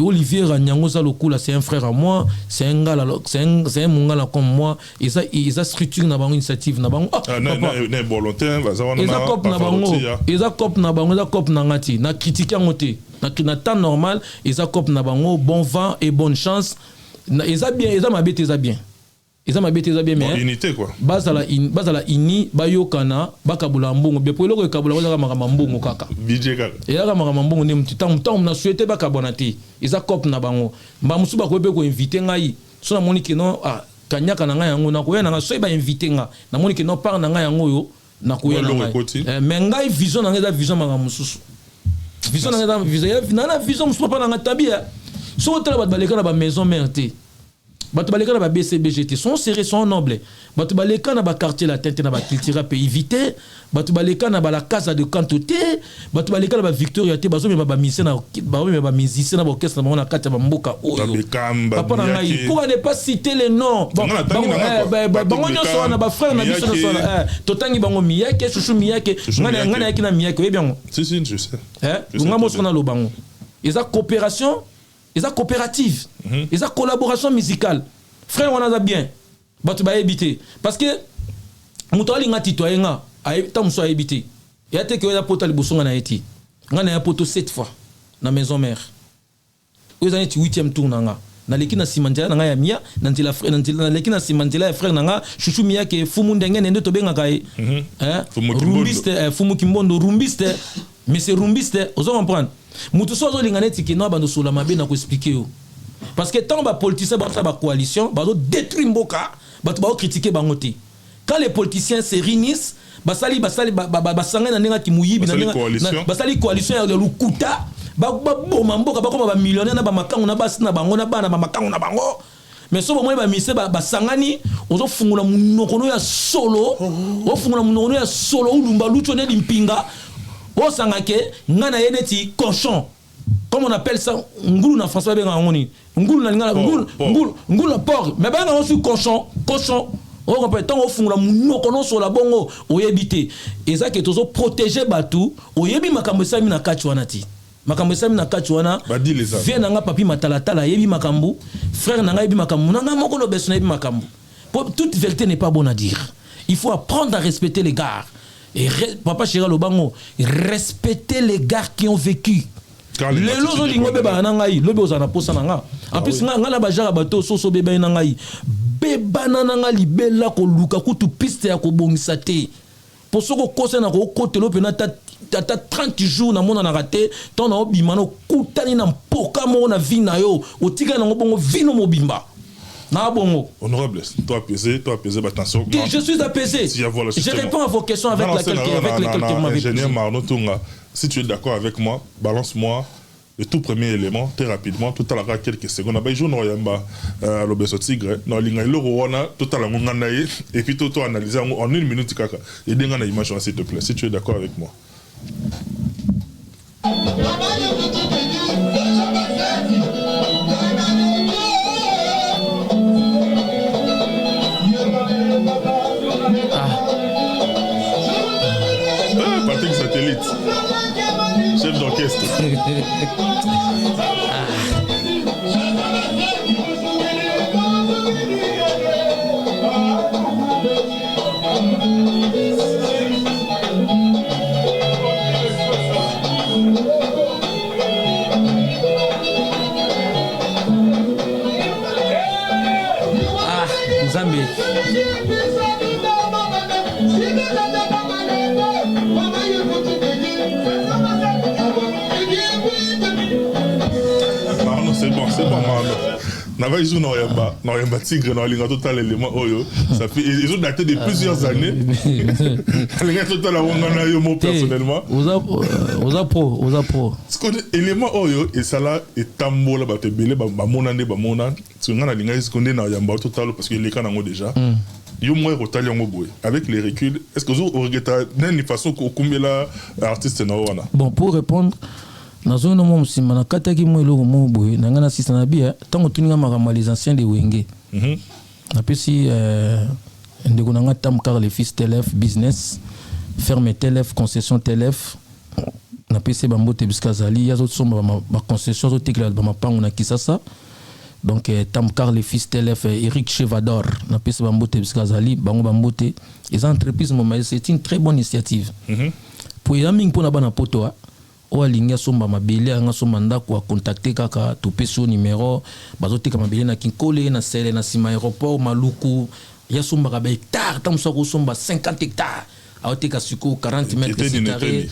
Olivier nyango za lokula c'est un frère à moi c'est un gars c'est un mongala comme moi et ça structure na bango initiative na bango na volontaire bazawana na cop na bango eza cop na ngati na critiquer ngote na temps normal eza cop na bango bon vent et bonne chance eza bien eza mabete eza bien. Ils ont ma bête bien mais unité quoi bazala ini bayokana bakabula mbongo bien pour le kabula bazala makamba mbongo kaka budget kaka et là makamba mbongo ne mutam na souhaité bakabonati ils a cop na bango mba musu bakobe ko inviter ngai so na moni que non kanyaka na ngai yango na koya na so ba inviter nga na moni que non par na ngai yango yo na koya na ngai mais ngai vision na ngai vision manga mususu vision na ngai vision na vision musu pa na ngai tabia so tala baleka na ba maison mère te batu baleka na ba BCBGT sont serrés sont nobles batu baleka na ba quartier latin na ba culture pays vité batu baleka na ba la casa de cantoté batu baleka na ba Victoria te bazo me ba musicien na ba orchestre na kata ba mboka oyo papa na ngai pour ne pas citer les noms bango nyoso na ba frère na biso na totangi bango miyake chouchou miyake ngana yaki na miyake et bien si je sais ngamo sona lo bango eza coopération. Ils ont coopérative, ils ont collaboration musicale. Frère, on a bien. Batu ba habiter parce que mutali ngati toyenga tam so habiter. Et ate que la poto libosonga na eti. Ngana ya poto 7 fois na maison mère. Aux années 8e tour nanga. Na leki na simandela nanga ya mia na ndila frère na leki na simandela ya frère nanga chouchou mia ke fumu ndenge nende to benga kai. Rumbiste fumu kimbondo rumbiste mais c'est rumbiste, vous comprenez. Mutu sozo lingane tiki no bando sula mabe na ko expliquer yo. Parce que tant ba politicien ba sa ba coalition ba do détruire mboka, ba to ba critiquer bango te. Quand les politiciens se réunissent, basali basanga na nenga kimuyibi na nenga basali coalition ya lukuta ba mamboka ba ko ba millionnaire na ba makangu na basi na bango na bana ba makangu na bango. Mais so bomwe ba mise ba sangani ozo fungula munokono ya solo o fungula munokono ya solo ulumba lucho ne limpinga o sangake ngana yeneti cochon, comme on appelle ça ngulu na français ba ngoni ngulu na ngala ngulu na porc, mais ba ngana su cochon o compétent o fungula munokono sola bongo o yebite eza ke tozo protéger batu o yebi makambo sami na kachwana ti makambo sami na kachwana vie nanga papi matalatala yebi makambo frère nanga yebi makambo nanga moko no beso na yebi makambo. Toute vérité n'est pas bonne à dire. Il faut apprendre à respecter les gars et papa Chéra Lobango, respecter les gars qui ont vécu. Les lozo lingo beba nanga yi lobe ozana posa nanga en plus nga la bajara bato soso beba nanga yi beba nanga libela ko luka kutu piste ya ko bongisa te pour ce ko kosa na ko kote lo pena ta 30 jours na mona na raté ton na obimano kutani na mpoka mo na vie na yo otika na ngobongo vino mobimba na bongo. Honorable, toi apaisé attention. Je suis apaisé. Je réponds à vos questions avec lesquelles vous m'avez posé. Ingénieur Marno Tunga, si tu es d'accord avec moi, balance-moi le tout premier élément très rapidement, tout à l'heure quelques secondes. Bah, je n'ai l'obeso tigre, non linga le roana, tout à l'heure et puis tout analyser en 1 minute kaka. Et denga na image s'il te plaît, si tu es d'accord avec moi. Patrick Satellite, chef d'orchestre. Zambie. C'est bon, Marno. Nava ils ont tigre dans les total élément oyo. Ça fait ils ont daté de plusieurs années. Les total wangana yo mo personnellement. Oza pro. Ce que élément oyo et ça là est tambola ba te belé ba monande ba mona. Tu ngana linga iskonde na yamba total parce que les cas nango déjà. Yo moi rotali yango boy. Avec les reculs, est-ce que vous regrettez d'une façon ko kumbela artiste na wana? Bon, pour répondre nazo no mo musima na kataki mo eloko mo boye nanga na sisa na bia tango tuninga makambo les anciens de Wenge. Na pesi ndeko nanga Tam Car les fils TLF business ferme TLF concession TLF na pesi bambote biskazali yazo somba ba concession zo tekla ba mapango na Kisasa. Donc Tam Car les fils TLF Eric Chevador na pesi bambote biskazali bango bambote les entreprises c'est une très bonne initiative. Pour yaming pour na bana poto o alinga somba mabele anga somba ndako a contacter kaka to peso numéro bazoteka mabele na Kinkole na Sele na Sima aéroport Maluku ya somba ka ba hectare tamso ko somba 50 hectares a oteka suko 40 mètres carrés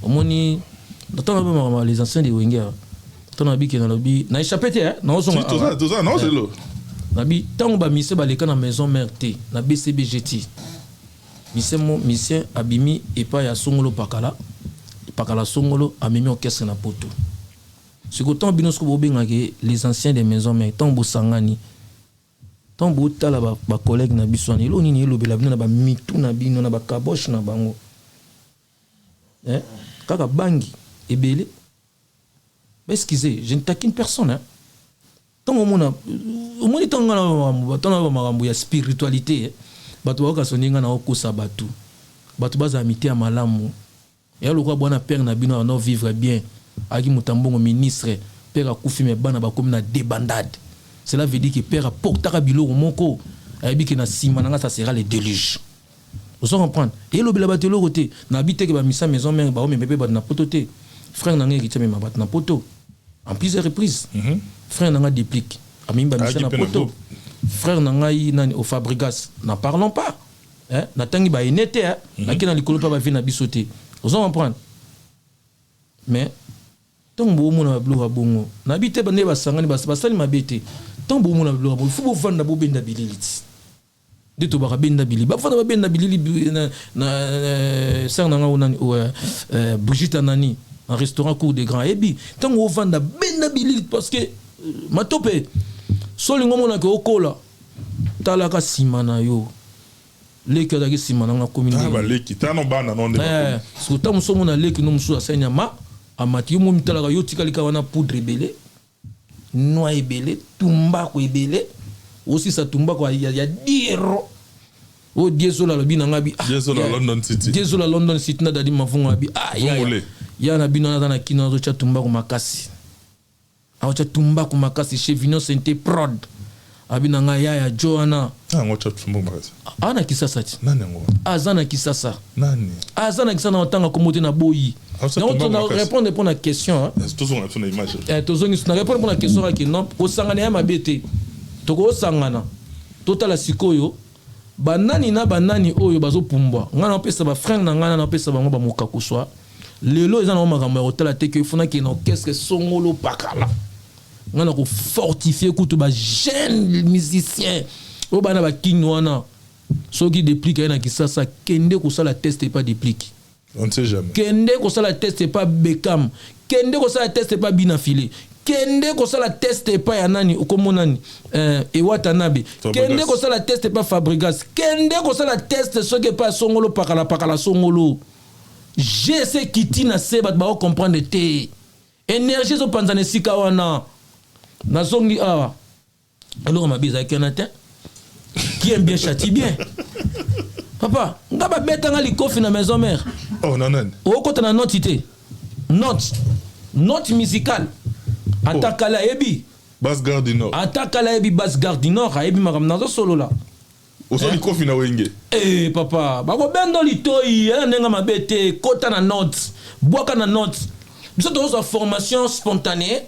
omoni ndotona ba les anciens de Wenge tona bi ke na lobi na échappé te na osonga tout ça non c'est lo na bi tango ba mise ba leka na maison mère T na BCBGT mission abimi et pas ya songolo pakala songolo amemi orchestre na poto. Ce que tant binosko bobengake les anciens des maisons mais tant bosangani tant botala ba collègue na biswani lo nini elobela bino na ba mitu na bino na ba kabosh na bango kaka bangi ebele. Excusez, je ne taquine personne tant au moni tant na makambo ya spiritualité bato ba soninga na okosa batu bato baza amité ya malamu. Et alors quoi bon père na bino na vivre bien aki mutambongo ministre père a koufi me bana ba comme na débandade. Cela veut dire que père a portera bilo moko abi que na sima nanga ça sera le déluge. Vous comprenez? Et le bela batelo côté na habité que ba misa maison mère ba o me bébé ba na pototé frère nanga ki teme ma bat na poto en plusieurs reprises. Frère nanga déplique ami ba misa na poto frère nanga yi nani au Fabrigas n'en parlons pas. Na tangi ba inete na kina likolo pa ba vi na bisoté. Vous comprenez? Mais tant que vous avez un bongo, n'habitez pas à Sangani, basali mabete. Tant que vous avez un bongo, il faut vous vendre la bobine d'habilité. de to ba benda bilili ba fana ba benda bilili na sang na ngona Brigitte Anani un restaurant cour des grands ebi tango vanda benda bilili parce que matope solingo mona ke okola talaka simana yo leki adaki simana nga commune ba leki tano bana non de so tamu so mona leki no musu asanya ma amati yo momi talaka yo tikalika wana poudre belé noix belé tumbako ebele aussi sa tumbako ya diero o dieso la lobi na ngabi dieso la London City dieso la London City na dadi mafunga abi ya na bino na kina zo cha tumbako makasi a cha tumbako makasi chez Vignon Sainte Prod abina nga ya Joanna ngocha tumbako makasi ana kisasa ti nani ngo azana kisasa nani azana kisasa na otanga komote na boyi donc on a répondre pour la question tous on a fait une image tozongi na répondre pour la question que non ko sangana ya mabete to ko sangana totala sikoyo banani na banani oyo bazopumbwa ngana opesa ba frère na ngana na opesa bango ba mokakuswa lelo ezana o makambo ya otala te que fona ki na orchestre songolo pakala ngana ko fortifier kutu ba jeune musicien o bana ba kinwana soki déplique na kisasa kende ko sala test et pas déplique. On ne sait jamais. Kende ko sala test pas Beckham. Kende ko sala test pas Binafile. Kende ko sala test pas yanani okomonani e Watanabe. Kende ko sala test pas Fabregas. Kende ko sala test ce que pas songolo pakala songolo. Je sais kitina se bat ba comprendre te. Énergie zo panzane sika wana. Na zongi awa. Alors ma biza kenata. Qui aime bien châtie bien. Papa, ngaba betanga likofi na maison mère. Oh non non. O kota na notité. Note musicale. Atakala ebi. Basse Garde du Nord. Atakala ebi Basse Garde du Nord, ebi makam nazo solo la. O so likofi na wenge. Eh papa, bako bendo litoi, nenga mabete, kota na note, boaka na note. Biso to sa formation spontanée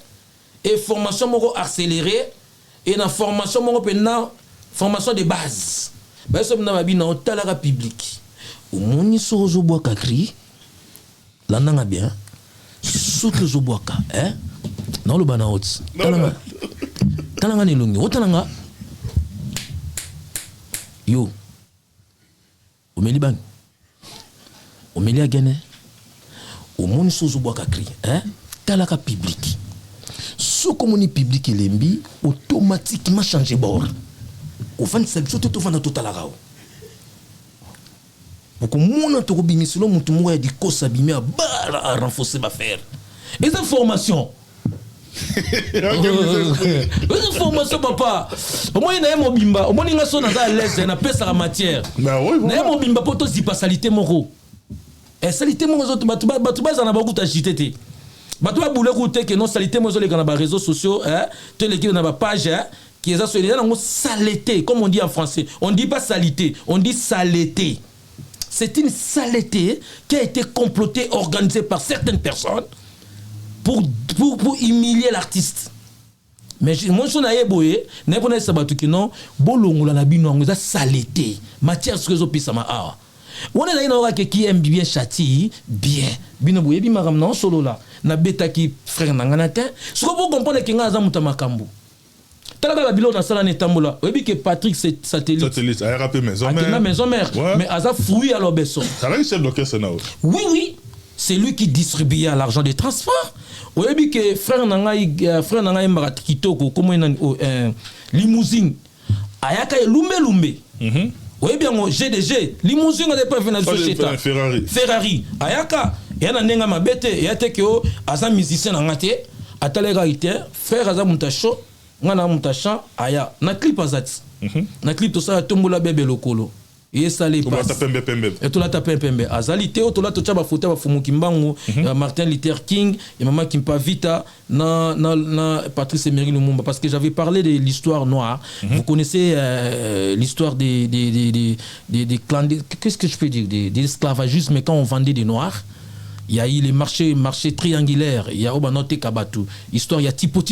et formation moko accélérée et na formation moko pena formation de base. Ba so na babi na otalaka public. Omoni so zo boaka cri. La nanga bien. Soute zo boaka, na lo bana hot. Talanga ni lungi. Otalanga. Yo. Omeli bang. Omeli agene. Omoni so zo boaka cri, talaka public. So komoni public elembi automatiquement changer bord. Au fin de cette chose, tout au fin de tout à la rao. Pour que mon entretien bimisilo mon tout dit qu'on s'abîme à renforcer ma faire. Et cette formation. Cette formation papa. Au moins il y a un bimba. Au moins il y a son à l'aise na pesa la matière. Na oui. Na mon bimba poto zipa salité moro. Et salité moro autres batuba za na ba kuta jitete. Batuba boule kuté que non salité moro les na réseaux sociaux te les qui na ba page qui est sur les saleté, comme on dit en français. On ne dit pas salité, on dit saleté. C'est une saleté qui a été complotée, organisée par certaines personnes pour humilier l'artiste. Mais moi, je suis boye, n'est pas sabatu qui non, bolongola na bino ngeza saleté, matière ce que zo pisama a. On est là qui aime bien châtie, bien. Bino boye bi maram non solo là. Na beta qui frère nangana te. Ce que vous comprenez que ngaza mutamakambu. Talaka la bilo na sala netambola. Oyebi que Patrick c'est satellite. A rappelé maison mère. La maison mère. Mais asa fruit alors besso. Ça va chef d'orchestre na. Oui, c'est lui qui distribuait l'argent des transports. Oyebi que frère nangai marat kitoko comme limousine. Ayaka lumbe. Oyebi ngo GDG limousine n'a pas venir société. Ferrari. Ayaka yana nenga mabete yate ke o asa musicien ngate atalega ite frère asa mutacho ngana mutasha aya na clip azati na clip to sa tombola bebe lokolo et ça les passe et to la tape pembe azali te to la to chaba photo ba fumuki mbango Martin Luther King et maman Kimpa Vita na Patrice Emery Lumumba parce que j'avais parlé de l'histoire noire. Vous connaissez l'histoire des qu'est-ce que je peux dire des esclavagisme mais quand on vendait des noirs. Il y a eu les marchés triangulaires, il y a Obanote Kabatu, histoire il y a tipo.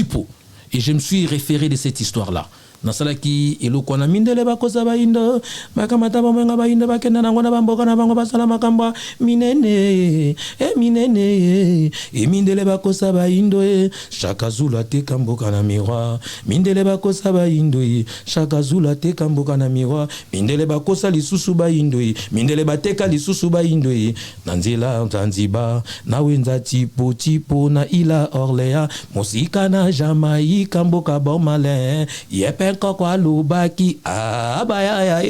Et je me suis référé de cette histoire-là. nasalaki eloko na mindele bakosa baindo bakamata bamwenga baindo bakenda nango na bamboka na bango basala makambo minene minene mindele bakosa baindo Chaka Zulu ateka mboka na miroir mindele bakosa baindo Chaka Zulu ateka mboka na miroir mindele bakosa lisusu baindo mindele bateka lisusu baindo na nzela Zanzibar na wenza tipo na ila Orléans musika na Jamaïque mboka bomale yepenko kwa lubaki abaya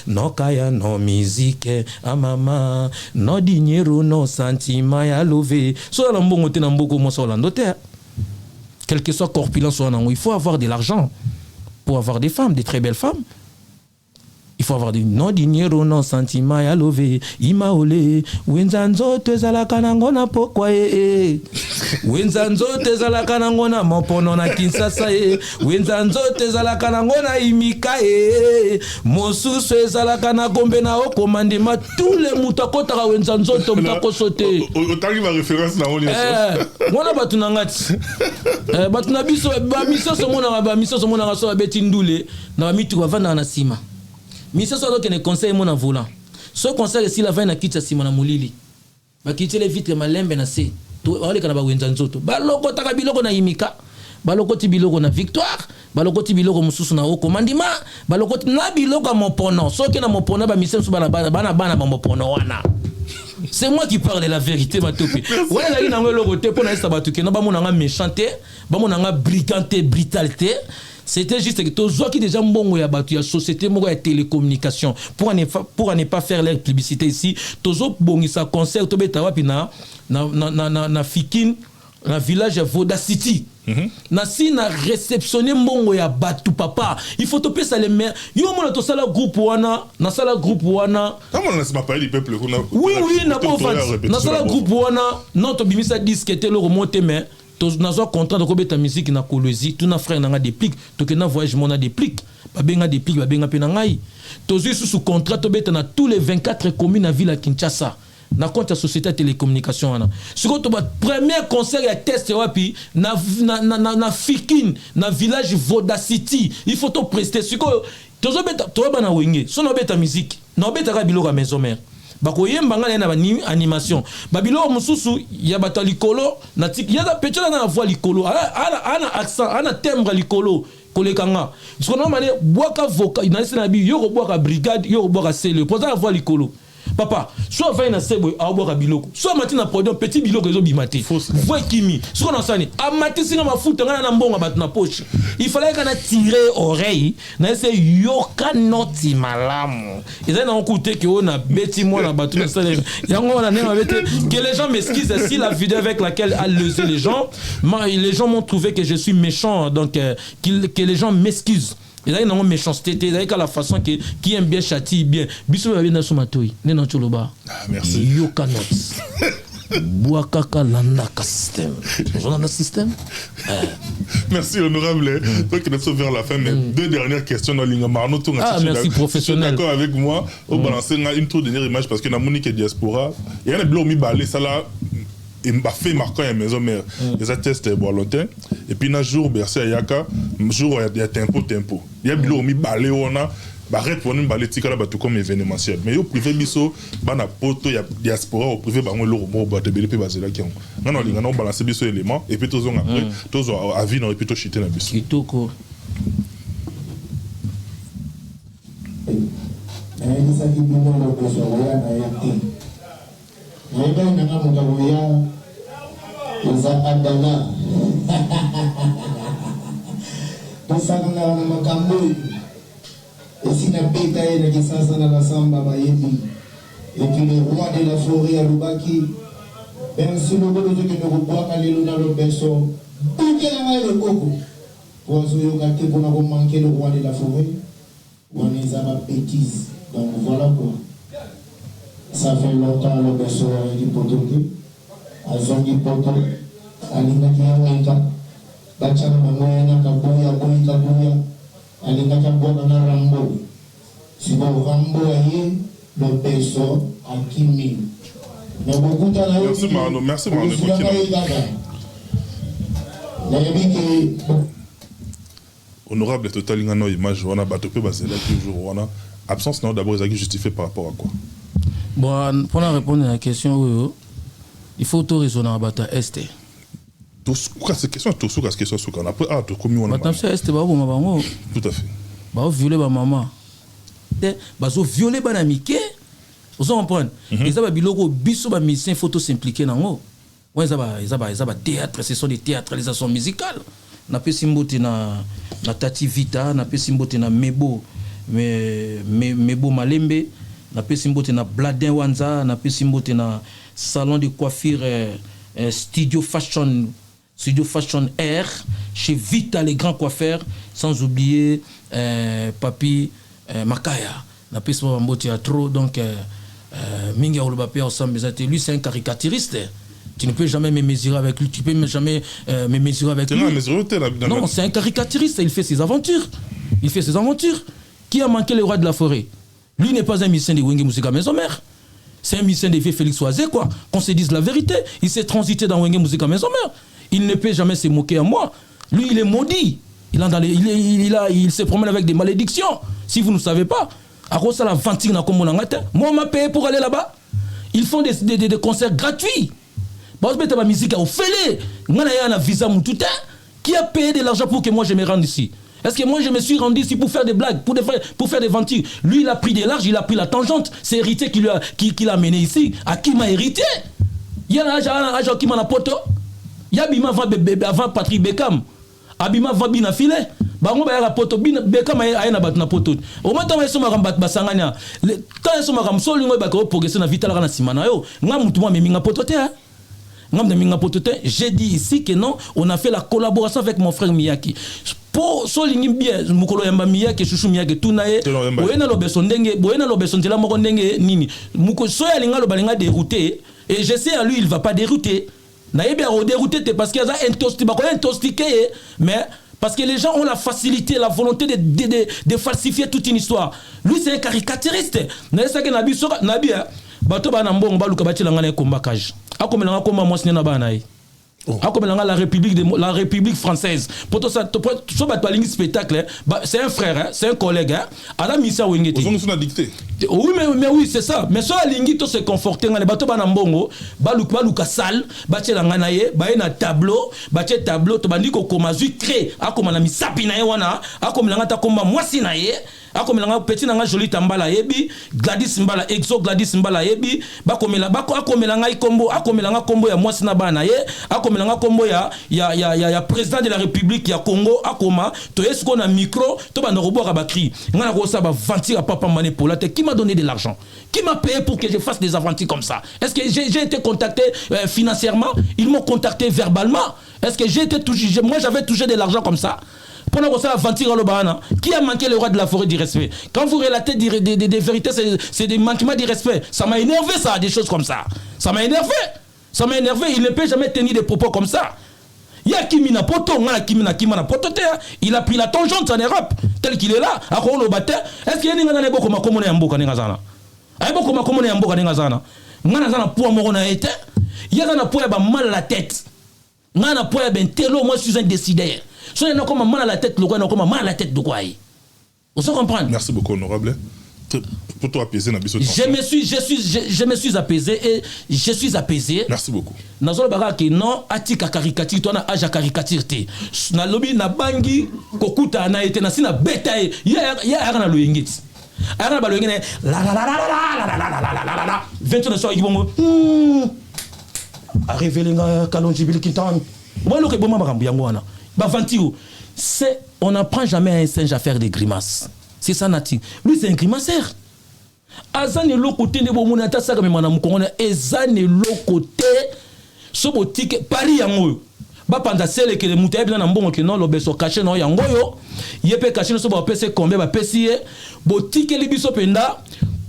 no kaya no musique mama no dinero no sentiment ya lové so la mbongo te na mboko mo so lando te quel que soit corpulence il faut avoir de l'argent pour avoir des femmes, des très belles femmes. Il faut avoir des non dinero non sentiment ya lové imaole wenzanzo tezala kanangona pokwa wenzanzo tezala kanangona mopono na Kinshasa wenzanzo tezala kanangona imika mosusu ezala kana gombe na okomandema tous les mutakota wenzanzo to mutakosote otali ma référence na on mona batu nangati batu na biso ba misoso mona so beti ndule na mitu bavanda na sima Misa so que ne conseil mon volant. Ce conseil si la vaina kitsa simona mulili. Ba kitele vitre malembe na se. To wale kana ba wenzanzoto. Ba loko taka biloko na imika. Ba loko ti biloko na victoire. Ba loko ti biloko mususu na oko mandima. Ba loko ti na biloko mopono. So que na mopono ba misem su bana ba mopono wana. C'est moi qui parle de la vérité ma topi. Wala la ina ngolo kote pona esa batuke na ba monanga méchanté, ba monanga briganté, brutalité. C'était juste que tous qui déjà bon ya batu ya société mo ya télécommunication pour ne pas faire leur publicité ici tous bongisa concert to beta wapi na fikin na village Voda City na si na réceptionner mbongo ya batu papa il faut topé ça les mains yo mona to sala groupe wana na sala groupe wana comment on se parler du peuple oui na pas offense na sala groupe wana non to bimisa disque te le remonter mais nazo contrat de kobeta musique na Kolwezi tout na frère na déplique to que na voyage mona déplique ba benga déplique ba benga pe na ngai tozu sous contrat to beta na tous les 24 communes à ville à Kinshasa na compte société de télécommunication wana siko to ba premier concert ya test wapi na Fikin na village Voda City il faut to prester siko tozo beta to ba na wenge so no beta musique no beta ka biloko maison mère bakoyemba ngana na animation babilo mususu ya bata likolo na tik ya da petela na voix likolo ana accent ana timbre likolo kolekanga parce que normalement boaka vocal na sena bi yo ko boaka brigade yo ko boaka cellule pour ça voix likolo papa soit va na sebo a boaka biloko soit matina produit petit biloko ezo bimate voix kimi ce qu'on enseigne a matisi na mafuta ngana na mbonga bat na poche il fallait kana tirer oreille na ese yoka noti malamu ils ont écouté que on a bêti moi na batu na sale yango na nema bêti que les gens m'excusent si la vidéo avec laquelle a lésé les gens m'ont trouvé que je suis méchant donc que les gens m'excusent. Il y a une méchanceté, il y a la façon qui aime bien châtie bien. Bisou va bien somatoi, nena choloba. Merci. Yoka notes. Boakaka lanaka système. On a un système. Merci honorable. Toi qui nous vers la fin, mais deux dernières questions dans l'Ingamarno. Ah merci professionnel. D'accord avec moi. Au balancer une toute dernière image parce que dans Monique Diaspora, il y a un blog mi balé ça là. Et m'a fait marquant à maison mère les attestes bon longtemps et puis un jour bercé yaka jour il y a tempo il y a bilo mi balé on a barrette pour nous balé tika là tout comme événementiel mais au privé biso bana poto ya diaspora au privé ba ngolo mo ba de BLP basé là qui on non linga non balancer biso élément et puis tous on après tous à vie non et puis tout chiter na biso kitoko Naiba nanga mugabo ya za adana tosanga na makambo esina beta ene kisasa na basamba bayebi et puis le roi de la forêt à Lubaki ben si le bodo que nous bois kalelo na le beso tout que na le koko ozo yo gâté pour na manquer le roi de la forêt on les a ma bêtise donc voilà quoi. Ça fait longtemps le berceau a été potoké, à Zongi Poto, à Lingakia, Bachana Mamoyana, Kabuya, Kabuya, à Lingakia Rambo. Si vous Rambo aïe, le berceau a Kimi. Merci Mano, merci Mano. honorable total ngano image wana bato pe bazela toujours wana absence non d'abord ezaki justifié par rapport à quoi? Bon, pour répondre à la question, il faut tout raisonner à bata est. Tous cette question tout sous question sous quand après ah to komi wana. Bata est ba bo mabango. Tout à fait. Ba violer ba maman. Ba zo violer ba na mike. Vous comprenez? Ils ont biloko biso ba musicien photo s'impliquer nango. Ouais, ça va théâtre, ce sont des théâtralisations musicales. Na pe simbote na Tati Vita, na pe simbote na Mebo Malembe, na pe simbote na Bladin Wanza, na pe simbote na salon de coiffure Studio Fashion Air chez Vita les grands coiffeurs, sans oublier Papi Makaya. Na pe simbote à trop donc Minga Olubape ensemble, lui c'est un caricaturiste. Tu ne peux jamais me mesurer avec lui, tu peux jamais me mesurer avec lui. Non, c'est un caricaturiste, il fait ses aventures. Qui a manqué le roi de la forêt? Lui n'est pas un musicien de Wenge Musica Maison Mère. C'est un musicien de vieux Félix Oisé, quoi. Qu'on se dise la vérité. Il s'est transité dans Wenge Musica Maison Mère. Il ne peut jamais se moquer à moi. Lui, il est maudit. Il se promène avec des malédictions. Si vous ne savez pas, à quoi ça la ventille n'a comme mon angate? Moi, on m'a payé pour aller là-bas. Ils font des concerts gratuits. Bah, on ma musique au fêlé. Moi, j'ai un visa moutoutin. Qui a payé de l'argent pour que moi je me rende ici? Est-ce que moi je me suis rendu ici pour faire des blagues, pour faire des ventures? Lui, il a pris des larges, il a pris la tangente. C'est hérité qui l'a amené ici. À qui m'a hérité? Il y a un agent qui m'a poto. Il y a Bima avant Patrick Beckham. Abima va bien filer. Bah on va poto Beckham a na bat na poto. Au moment où ils sont maramba basanganya. Quand ils sont maram solo ngo ba ko progresser na vital na simana yo. Nga mutu moi minga poto te. J'ai dit ici que non, on a fait la collaboration avec mon frère Miyaki. Pour Solingi bien, Mukolo Yamba Miyaki, Chouchou Miyaki, Tunae, Boena Lobesondenge, Boena Lobesondela Morondenge, Nini. Muko Soya Linga Lobalinga dérouté, et je sais à lui, il ne va pas dérouter. Naïbe a dérouté parce qu'il y a un intoxiqué, mais parce que les gens ont la facilité, la volonté de falsifier toute une histoire. Lui, c'est un caricaturiste. Nabi, bato bana mbongo baluka batila ngana kombakage akomelanga komba mwasine na bana yi akomelanga la République française poto ça so bato balingi spectacle c'est un frère hein, c'est un collègue hein ala misa wengeti ils ont dicté oui mais oui c'est ça mais so alingi to se conforter ngana bato bana mbongo baluka salle batila ngana ye ba na tableau to bandiko koma zu cré akomana misapi na ye wana akomelanga ta komba mwasi na ye akomelanga petit nanga joli tambala yebi Gladys Mbala yebi akomelanga kombo ya mwasi na bana ye akomelanga kombo ya président de la République ya Congo akoma to esko na micro to banda roboka bakri ngana ko sa ba ventir à papa manipulateur qui m'a donné de l'argent, qui m'a payé pour que je fasse des aventures comme ça. Est-ce que j'ai été contacté financièrement? Ils m'ont contacté verbalement. Est-ce que j'ai été touché? Moi j'avais touché de l'argent comme ça. Pendant qu'on s'est aventuré au Bahana, qui a manqué le roi de la forêt du respect? Quand vous relatez des vérités, c'est des manquements de respect. Ça m'a énervé, ça, des choses comme ça. Ça m'a énervé. Il ne peut jamais tenir des propos comme ça. Il y a Kimina Poto, il a pris la tangente en Europe, tel qu'il est là, à Kolo Bate. Est-ce qu'il y a des gens qui ont commandé un beau caningazana? Il y a des gens qui ont commandé un beau caningazana. Il y a des gens qui ont commandé un été. Il y a des gens qui ont mal à la tête. Il y a des gens qui ont moi, je suis un décideur. Si on a comme mal à la tête, on a comme mal à la tête de quoi? On se comprend. Merci beaucoup, honorable. Pour toi apaiser na biso. Je me suis apaisé et je suis apaisé. Merci beaucoup. Nazolo baraki non atika caricature toi na aja caricature te. Na lobi na bangi kokuta na été na sina beta ya na loyengiti. Ara ba loyengene la 20 so ibongo. A révélé nga Kalonji Bill Kintan. Moi le ke boma makambu yango wana. On n'apprend jamais à un singe à faire des grimaces. C'est ça, Nati. Lui, c'est un grimaceur. Azane lo côté de Bomunata, ça, comme madame Kongona, Ezane lo côté, ce boutique, Paris yango. Pendant celle que les moutons bien en bon que non, l'obé sont cachés non yango yo. Yepé caché no so ba PC combien ba PC boutique les biso penda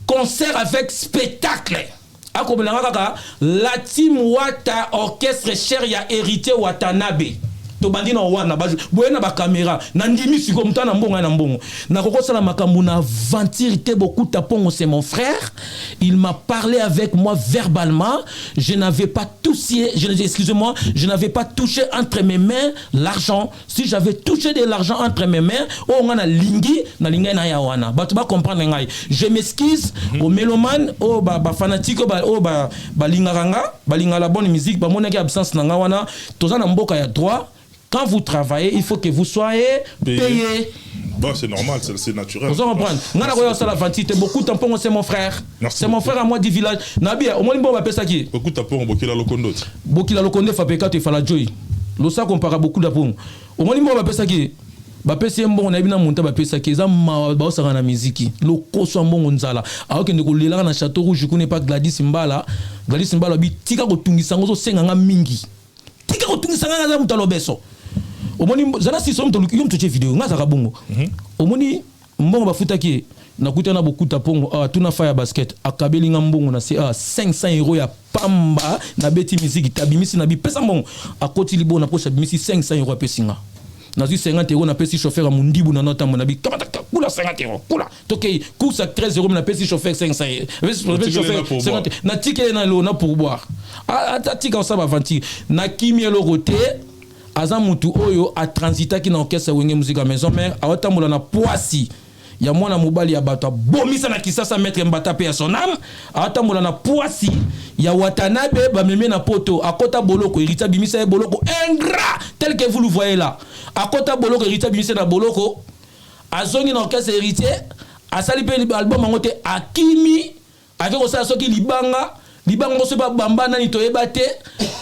concert avec spectacle. Akomelanga kaka la team Wata orchestre cher ya hérité Watanabe. to bandi na wana ba boye na ba caméra na ndimi siko mutana mbongo na mbongo na koko sala makambo na aventure te beaucoup tapongo c'est mon frère il m'a parlé avec moi verbalement je n'avais pas touché excusez-moi je n'avais pas touché entre mes mains l'argent si j'avais touché de l'argent entre mes mains o ngana lingi na linga na ya wana ba tu ba comprendre ngai je m'excuse au mélomane au ba fanatique ba linganga ba linga la bonne musique ba monaki absence na wana tozana mboka ya droit quand vous travaillez il faut que vous soyez payé. Bon, c'est normal, c'est naturel. Vous comprenez? Ngana koyo sala vantité beaucoup tampon c'est mon frère. C'est mon frère à moi du village. Nabia au moins bon ba pesa ki. Beaucoup tampon bokila lokondo. Bokila lokondo fa peka te fa la joy. Lo ça compare beaucoup d'apon. Au moins bon ba pesa ki. Ba pesa mbongo na bina monta ba pesa ki za ba osaka na musique. Lo koso mbongo nzala. Alors que ndeko lela na Château Rouge je connais pas Gladys Mbala. Gladys Mbala bi tika ko tungisa ngozo senga nga mingi. Tika ko tungisa nga za mutalo beso. Omoni zana si somme to yom to vidéo nga za bongo. Omoni mbongo bafuta ki nakuta na beaucoup tapongo tuna fire basket akabeli nga mbongo na 500 € ya pamba na beti musique tabimisi na bi pesa mbongo akoti libo na pocha bimisi 500 € pesinga. Na 50 € na pesi chauffeur à mundibu na nota mon abi kamata kula 50 € kula tokei course à 13 € na pesi chauffeur 500 chauffeur 50 na ticket na lo na pour boire ata tika ça va aventure na kimi lo côté aza mutu oyo a transita ki na orchestre wenge musique à maison mère aotambola na poisi ya mwana mobali ya bato bomisa na kisasa maître Mbata pe ya son âme aotambola na poisi ya Watanabe ba meme na poto akota boloko irita bimisa ya boloko ingrat tel que vous le voyez là akota boloko irita bimisa na boloko azongi na orchestre héritier asali pe album ngote akimi avec osala soki libanga so ba bamba nani toyeba te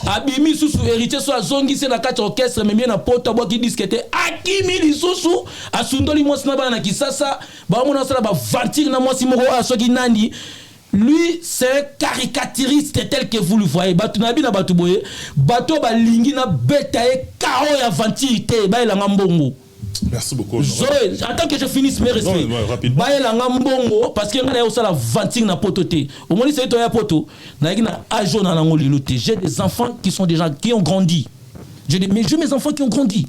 abimi susu héritier so azongi se na kati orchestre memie na poto boki disquete akimi lisusu asundoli mwasi na bana na kisasa ba mona sala ba ventire na mwasi moko asoki nani lui c'est caricaturiste tel que vous le voyez batu na bina batu boye bato ba lingi na beta e kao ya ventire te ba elanga mbongo. Merci beaucoup. Attends que je finisse mes respects. Rapidement. Parce que y a aussi la ventile na pototé. Au moins c'est toi ya poto. Na na ajo na ngoli luté. J'ai des enfants qui sont déjà qui ont grandi. J'ai mes enfants qui ont grandi.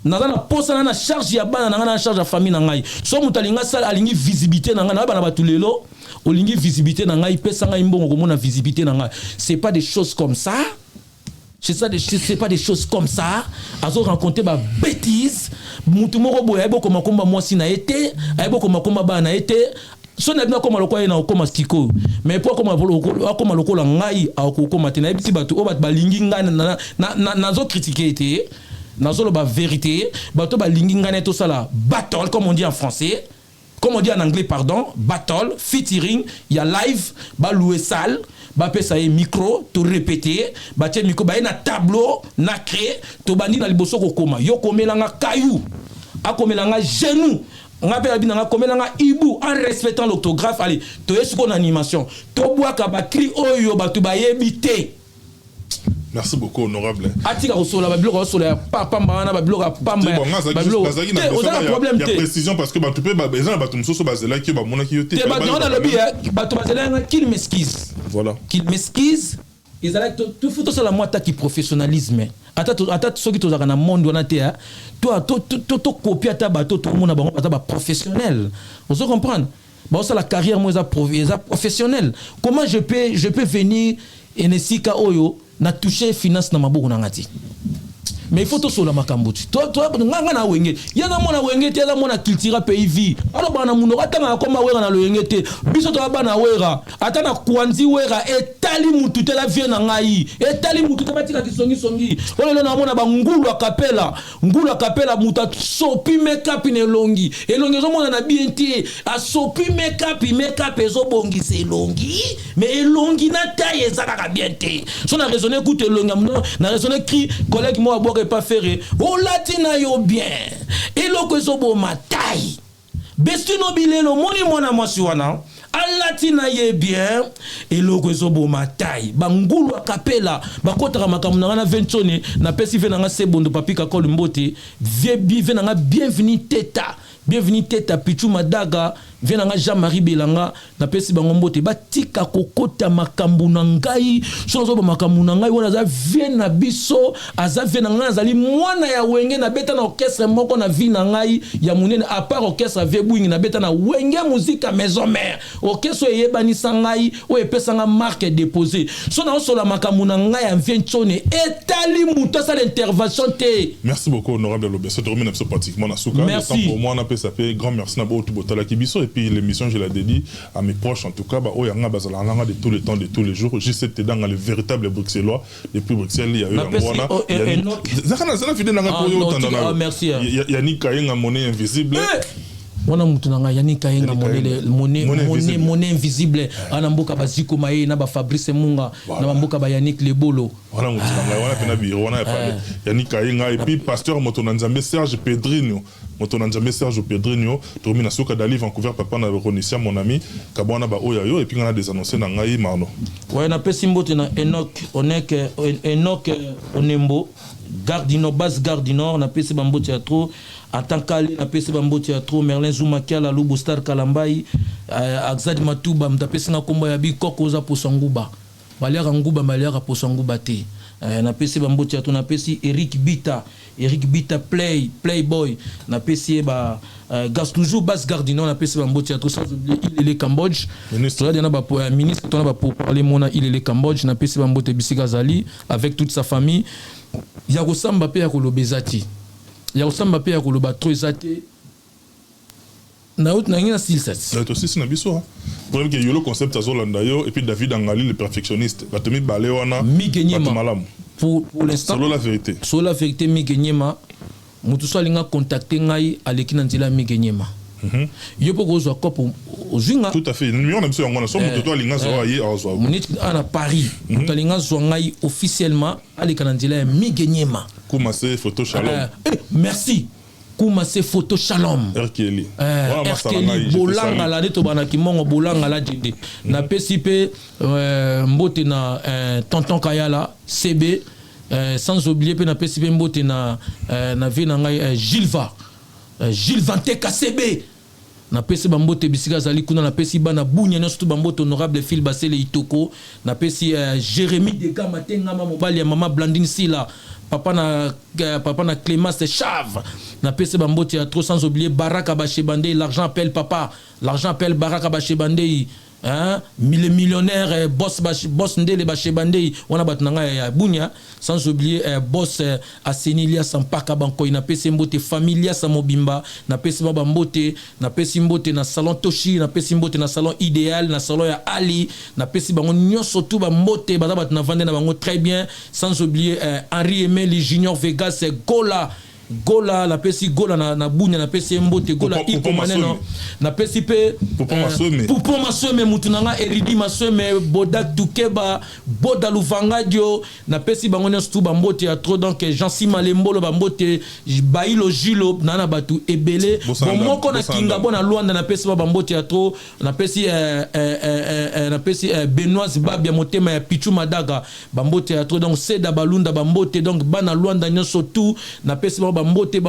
Na na posa na charge ya bana na charge ya famille na ngai. So mutalinga sala alingi visibilité na ngai na bana batulelo. Olingi visibilité na ngai pesa ngai mbongo ko mona visibilité na ngai. C'est pas des choses comme ça. C'est pas des choses comme ça. Azo rencontrer ba bêtises. Mutu moko boya ebo koma komba mwasi na été, ebo koma komba ba na été. So na bina koma lokwa na koma stiko. Mais pour koma lokola ngai akokoma te na ebisi batu o bat balingi ngana na zo critiquer été. Na zo lo ba vérité, bato balingi ngana to sala battle comme on dit en français. Comme on dit en anglais pardon, battle, featuring, il y a live, ba louer salle. Ba pesa micro to répéter ba tie micro ba na tableau na créer to bandi na liboso ko koma yo komelanga caillou akomelanga genou nga pe abina nga komelanga ibu en respectant l'orthographe allez to yesuko na animation to boaka ba cri oyo ba to ba yebité. Merci beaucoup honorable. Atika osola ba bloka osola papa mbana ba bloka pamba ba bloka il y a précision parce que ba tu peux ba besoin ba tum soso ba zela ki ba mona ki yote ba dans le bien ba to ba zela qu'il m'esquisse. Voilà. Qu'il m'esquisse. Ils allaient tout foutre sur la moitié qui professionnalisme. Attends ceux qui sont dans le monde on a été toi copier ta bateau tout le monde a ba professionnel. Vous comprenez? Bah ça la carrière moi ça professionnel. Comment je peux venir enesika oyo na toucher finance na maboko na ngati. Mais il faut tout sur la makambuti. Toi nganga na wenge. Ya na mona wenge te ya mona culture pays vie. Alors bana muno atanga koma wera na wenge te. Biso to bana wera. Atana kwanzi wera etali mutu te la vie na ngai. Etali mutu te batika kisongi. Ole na mona ba ngulu akapela. Ngulu akapela muta sopi make up ne longi. Elongi zo mona na BNT. A sopi make up ezo bongi se longi. Mais elongi na taille ezaka ka BNT. So na raisonner écoute elongi na raisonner cri collègue moi pas faire o latina yo bien et loko zobo matai bestino bilelo moni mona mwasi wana alatina ye bien et loko zobo matai bangulu akapela bakota makamuna na ventone na pesi venanga sebondo papika kolumbote vie nanga bienvenue teta bienvenue Teta Pichu Madaga venanga Jean-Marie Belanga na pesi bango mbote batika kokota makambu na ngai sozo ba makambu na ngai wana za vena biso aza venanga azali mwana ya wenge na beta na orchestre moko na vi na ngai ya munene à part orchestre Vebwing na beta na wenge musique maison mère orchestre yebani sangai o epesanga marque déposée so na sola makambu na ngai en vientone etali muta sa l'intervention te. Merci beaucoup honorable Lobeso te remercie pratiquement na souka. Merci pour moi on appelle ça fait grand merci na bo tout botala kibiso. Et puis l'émission je la dédie à mes proches en tout cas bah oyanga bazalanga de tous les temps de tous les jours juste c'était dans le véritable bruxellois depuis Bruxelles il y a eu Angwana merci Yannick Kayenga monnaie invisible wana mutu nanga Yannick Kayenga monnaie invisible ana mboka baziko maye na ba Fabrice Munga na mboka ba Yannick Lebolo wana mutu nanga wana pena biro wana parler Yannick Kayenga et puis pasteur Motonanzambe Serge Pedrinho Serge Pedrinho Tomina Soka d'Ali Vancouver papa na Ronissia mon ami kabwana ba oyayo et puis on a des annoncés na ngai marno ouais na pesi mbote na Enoch Onembo Gardino base Gardino na pesi bambo théâtre en tant qu'allé na pesi bambo théâtre Merlin Zoumakiala Lubu Star Kalambai Axad Matuba mtapesi na komba ya bikoko za posanguba baliaka nguba baliaka posanguba te na pesi bambo théâtre na pesi Eric Bita Playboy na pesi ba gas toujours base Gardino na pesi bambo théâtre sans oublier il est Cambodge ministre na ba ministre tona ba pour parler mona il est Cambodge na pesi bambo te Bisika Zali avec toute sa famille ya kosamba pe ya kolobezati ya kosamba pe ya koloba trop ezate na autre na ngina style set c'est aussi na biso problème que yolo concept azolanda yo et puis David Angali le perfectionniste batomi balé wana Migenyema pour l'instant sur la vérité Migenyema mutu so alinga contacter ngai aleki na nzela Migenyema yo poko zo kopo ozinga tout à fait nous on aime ça on a son mutu to alinga zo aye azo munit ana Paris mutu alinga zo ngai officiellement aleki na nzela Migenyema kuma c'est photo shalom merci kuma se photo shalom Erkeli bolanga la neto bana kimongo bolanga la jinde na PCP mbote na tonton Kayala CB sans oublier pe na PCP mbote na vina ngai Gilles Vante KCB na pesi bambote bisika zali kuna na pesi bana bunya na surtout bambote honorable Phil Basele Itoko na pesi Jérémy Dega Matenga mobali ya mama Blandine Sila papa na Clémence Chave na pesi bambote ya trop sans oublier Baraka Bachebande l'argent appelle Baraka Bachebande hein mille millionnaire boss ndele Bachebande wana batnanga ya bunya sans oublier boss Asenilia Sampaka banko ina pesi mbote familia sa mobimba na pesi bambote na pesi mbote na salon Toshi na pesi mbote na salon idéal na salon ya Ali na pesi bango nyonso tout bambote bazabat na vendre na bango très bien sans oublier Henri Emeli Junior Vegas Gola la pesi Gola na bunya na pesi mbote Gola iko maneno na pesi pe Poupon Masweme mutunanga Eridi Masweme Boda Tukeba Boda Luvangadio na pesi bango nstu bambote ya trop donc Jean Simalembolo bambote Bailo Gilo nana batu ebele bomoko na kinga bona Luanda na pesi bambote ya trop na pesi Benoît Babia motema ya Pichu Madaga bambote ya trop donc Seda Balunda bambote donc bana Luanda nyonso tout na pesi bambote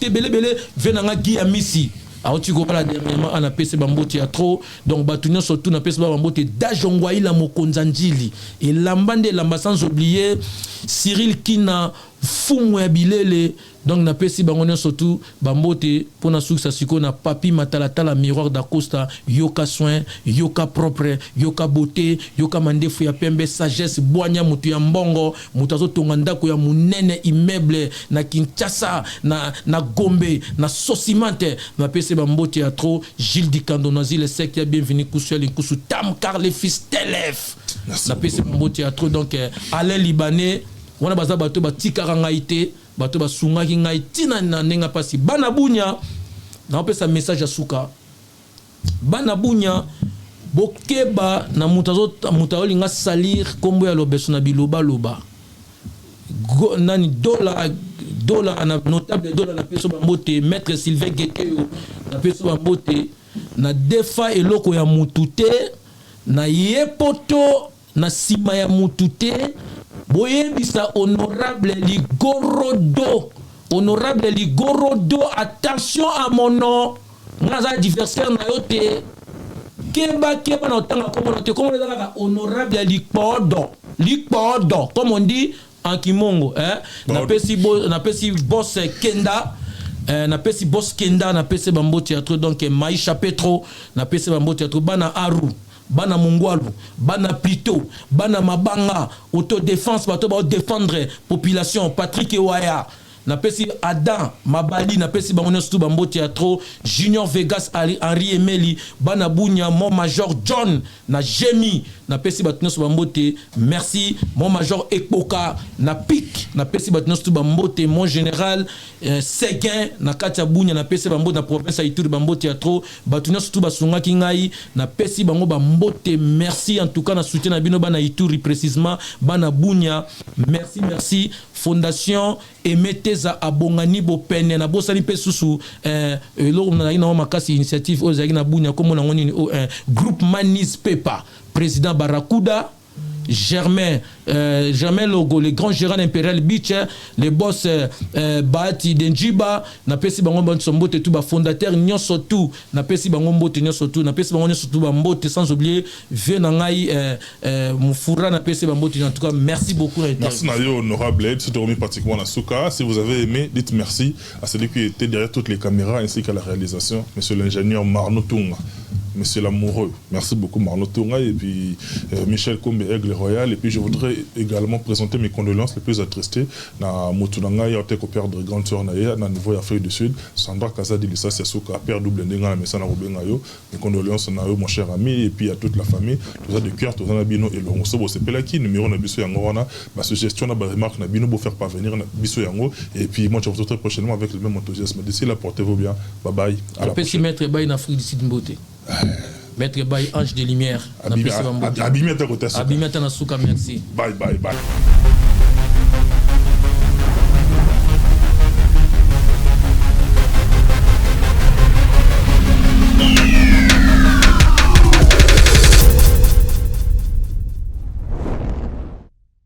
belé venanga Guy Amisi aoti ko pala dernièrement ana pesi bambote ya trop donc batunyo surtout na pesi bambote dajongwai la mokonzanjili et lambande lamba sans oublier Cyril Kina fumu ya bilele donc na pesi bango surtout bambote pona suksa siko na papi matalatala miroir d'Acosta yoka soin yoka propre yoka beauté yoka mandefu ya pembe sagesse boanya mutu ya mbongo mutazo tonga ndako ya munene immeuble na Kinshasa na Gombe na Sosimante na pesi bambote ya trop Gilles Dikandonazi le sec ya bienvenue kusuel kusu tam car les fils d'élèves na pesi bambote ya trop donc Alain Libanais wana baza bato batikaka ngai te bato basungaki ngai tina na nenga pasi bana bunya na opesa message ya suka bana bunya bokeba na mutaolinga salir kombo ya lobeso na biloba loba nani dola ana notable dola na peso bambote maître Sylvain Gueteo na peso bambote na defa eloko ya mutute na yepoto na sima ya mutute boyebisa honorable Ligorodo honorable Ligorodo, attention à mon nom. Naza adversaire na yote. Keba na otanga comme honorable Likpodo, comme on dit en Kimongo, hein. Na pesi boss Kenda. Na pesi boss Kenda, na pesi bambo théâtre, donc Maïcha Petro, na pesi bambo théâtre, bana Aru, bana Mungwalu, bana Plito, bana Mabanga, autodéfense, bato ba défendre population, Patrick Ewaya, na pesi Adam Mabali, na pesi bango nyonso bambo théâtre, Junior Vegas, Henri Emeli, bana Bunya, mon major John, na Jemi, na pesi bato nyonso bambo te, merci, mon major Ekpoka, na Pic, na pesi bato nyonso bambo te, mon général Seguin, na Katia Bunya, na pesi bambo na province Ituri bambo théâtre, bato nyonso basunga kingai, na pesi bango bambo te, merci en tout cas na soutien na bino bana Ituri précisément, bana Bunya, merci. Fondation Emeteza Abongani Bopene na bosani pe susu elo na ina makasi initiative ozaki na bunya comme na ngoni groupe Manis Pepa président Barakuda Germain Logo, le grand gérant impérial Beach, les boss Bahati Denjiba, na pesi bango bon sombote tout ba fondateur nyonso tout, na pesi bango mbote nyonso tout, na pesi bango nyonso tout ba mbote sans oublier Venangai Mufura na pesi ba mbote en tout cas merci beaucoup. Merci Nayo honorable, c'est remis pratiquement la souka. Si vous avez aimé, dites merci à celui qui était derrière toutes les caméras ainsi qu'à la réalisation, monsieur l'ingénieur Marno Tunga. Monsieur l'amoureux, merci beaucoup Marno Tunga et puis Michel Kombe Aigle Royal. Et puis je voudrais également présenter mes condoléances les plus attristées na Motunanga et au perdre grande sœur naïa na niveau Afrique du Sud, Sandra Kazadi Lissa Sesuka, père double ndenga na messana Rubengayo. Mes condoléances na mon cher ami et puis à toute la famille, tout ça de cœur, tout ça na bino et l'on se c'est pelaki numéro na biso yango wana, ma suggestion na ba remarque na bino pour faire parvenir na biso yango et puis moi je vous retrouve très prochainement avec le même enthousiasme. D'ici là, portez-vous bien. Bye bye. À la prochaine. Mettre Baye na Afrique du Sud beauté. Maître Baye, ange de lumière. Abimé ta côté. Abimé ta nasuka, merci. Bye bye bye.